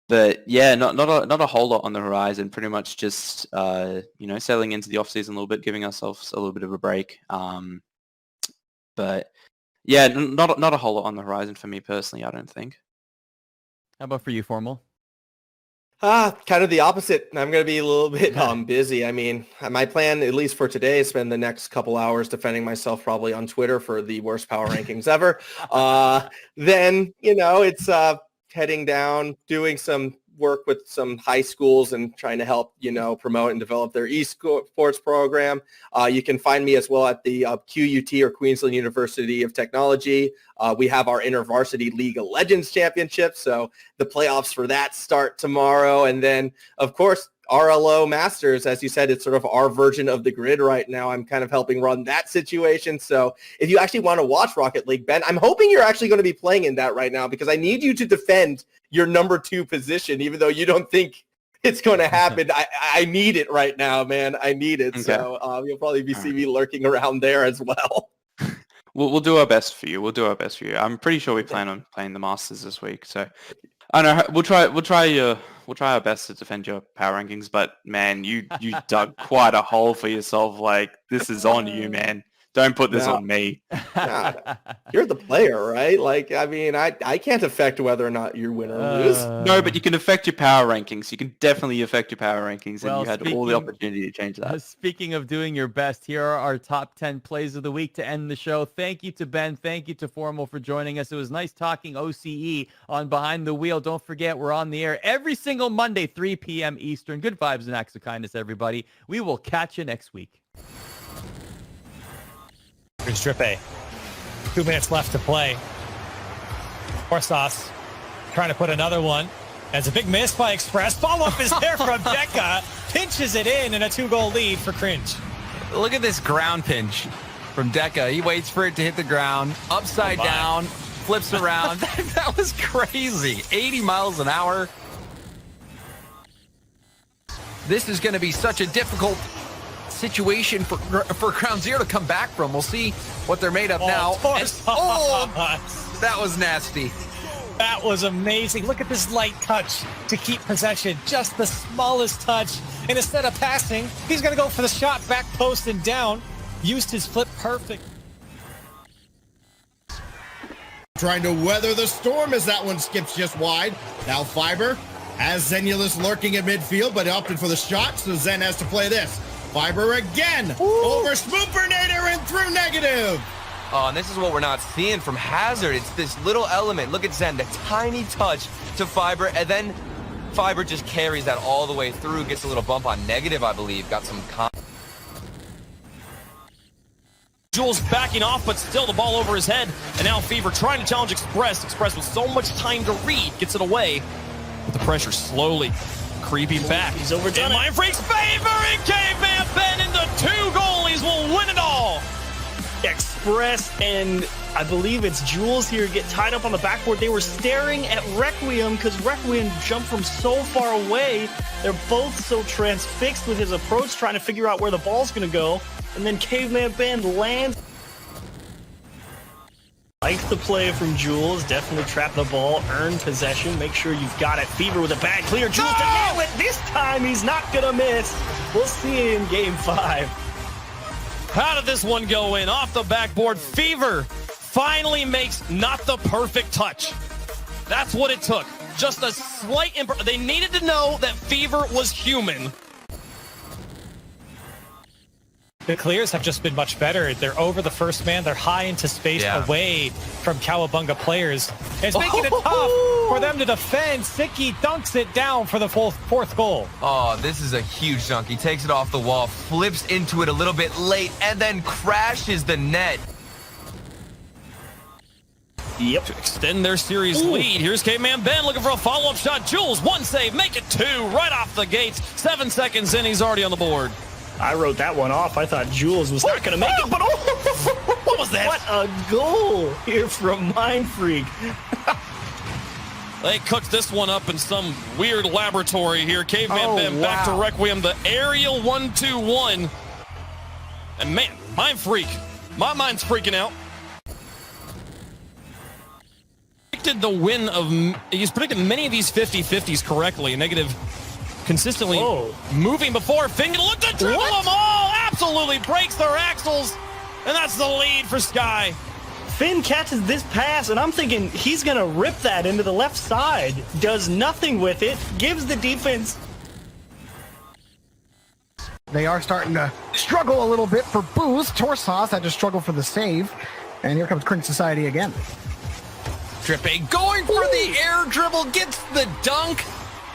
But yeah, not a whole lot on the horizon. Pretty much just settling into the off season a little bit, giving ourselves a little bit of a break. But yeah, not a whole lot on the horizon for me personally, I don't think. How about for you, Formal? Kind of the opposite. I'm going to be a little bit busy. I mean, my plan, at least for today, is spend the next couple hours defending myself probably on Twitter for the worst power rankings ever. Then, it's heading down, doing some work with some high schools and trying to help, promote and develop their esports program. You can find me as well at the QUT, or Queensland University of Technology. We have our InterVarsity League of Legends Championship, so the playoffs for that start tomorrow. And then, of course, RLO Masters, as you said, it's sort of our version of the grid right now. I'm kind of helping run that situation. So if you actually want to watch Rocket League, Ben, I'm hoping you're actually going to be playing in that right now, because I need you to defend your number 2 position, even though you don't think it's going to happen. I need it right now, man. I need it. Okay. So you'll probably be seeing me lurking around there as well. We'll do our best for you. I'm pretty sure we plan on playing the Masters this week. So I don't know. We'll try our best to defend your power rankings. But man, you dug quite a hole for yourself. Like, this is on you, man. Don't put this on me. You're the player, right? Like, I mean, I can't affect whether or not you win or lose. No, but you can affect your power rankings. You can definitely affect your power rankings, and you had all the opportunity to change that. Speaking of doing your best, here are our top 10 plays of the week to end the show. Thank you to Ben. Thank you to Formal for joining us. It was nice talking OCE on Behind the Wheel. Don't forget, we're on the air every single Monday, 3 p.m. Eastern. Good vibes and acts of kindness, everybody. We will catch you next week. Here's Strip A. 2 minutes left to play. Orsas trying to put another one. As a big miss by Express. Follow-up is there from Deca. Pinches it in, and a 2-goal lead for Cringe. Look at this ground pinch from Deca. He waits for it to hit the ground. Upside down. Flips around. That was crazy. 80 miles an hour. This is going to be such a difficult situation for Ground Zero to come back from. We'll see what they're made of now. That was nasty. That was amazing. Look at this light touch to keep possession. Just the smallest touch. And instead of passing, he's going to go for the shot, back post and down. Used his flip perfect. Trying to weather the storm as that one skips just wide. Now Fiber has Zenulus lurking at midfield, but opted for the shot, so Zen has to play this. Fiber again. Over Smoopernator and through negative. Oh, and this is what we're not seeing from Hazard. It's this little element. Look at Zen, the tiny touch to Fiber, and then Fiber just carries that all the way through, gets a little bump on negative, I believe. Got some... Jules backing off, but still the ball over his head. And now Fever trying to challenge Express. Express with so much time to read, gets it away. With the pressure slowly creeping back. He's overdone. MindFreak's favor, and CavemanBen and the 2 goalies will win it all. Express and I believe it's Jules here get tied up on the backboard. They were staring at Requiem because Requiem jumped from so far away. They're both so transfixed with his approach, trying to figure out where the ball's going to go. And then CavemanBen lands. Likes the play from Jules. Definitely trap the ball, earn possession, make sure you've got it. Fever with a bad clear. Jules to nail it. This time he's not going to miss. We'll see in Game 5. How did this one go in? Off the backboard. Fever finally makes not the perfect touch. That's what it took. Just a slight... They needed to know that Fever was human. The clears have just been much better. They're over the first man. They're high into space away from Cowabunga players. It's making it tough for them to defend. Siki dunks it down for the fourth goal. Oh, this is a huge dunk. He takes it off the wall, flips into it a little bit late, and then crashes the net. Yep. To extend their series lead. Here's CavemanBen looking for a follow-up shot. Jules, 1 save, make it 2 right off the gates. 7 seconds in, he's already on the board. I wrote that one off. I thought Jules was not going to make it, but what was that? What a goal here from MindFreak. They cooked this one up in some weird laboratory here. CavemanBen back to Requiem, the aerial 1-2-1. And man, MindFreak, my mind's freaking out. Predicted the win of, he's predicted many of these 50-50s correctly. Negative consistently moving before. Finger look to dribble them all. Absolutely breaks their axles. And that's the lead for Sky. Finn catches this pass, and I'm thinking he's going to rip that into the left side. Does nothing with it, gives the defense. They are starting to struggle a little bit for boost. Torsas had to struggle for the save. And here comes Cringe Society again. Dripping, going for the air dribble, gets the dunk.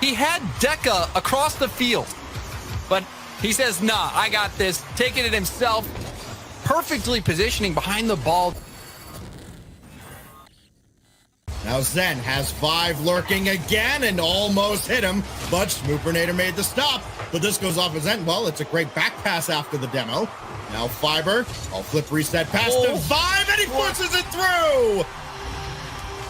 He had Deca across the field, but he says, nah, I got this. Taking it himself, perfectly positioning behind the ball. Now Zen has 5 lurking again and almost hit him, but Smoopernator made the stop. But this goes off his end. Well, it's a great back pass after the demo. Now Fiber, I'll flip reset pass to 5, and he forces it through!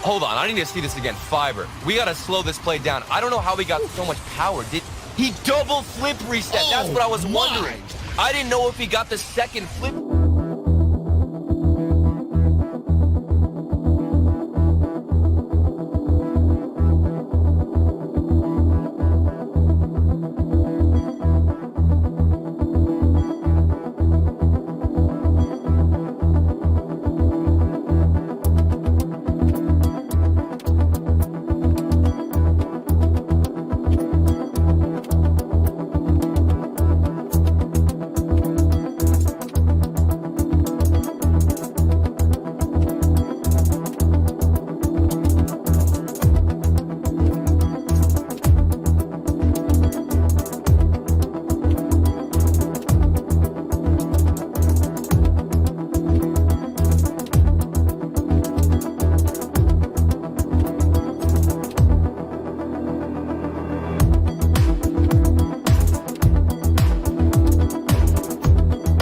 Hold on, I need to see this again. Fiber, we got to slow this play down. I don't know how he got so much power. Did he double flip reset? That's what I was wondering. I didn't know if he got the second flip.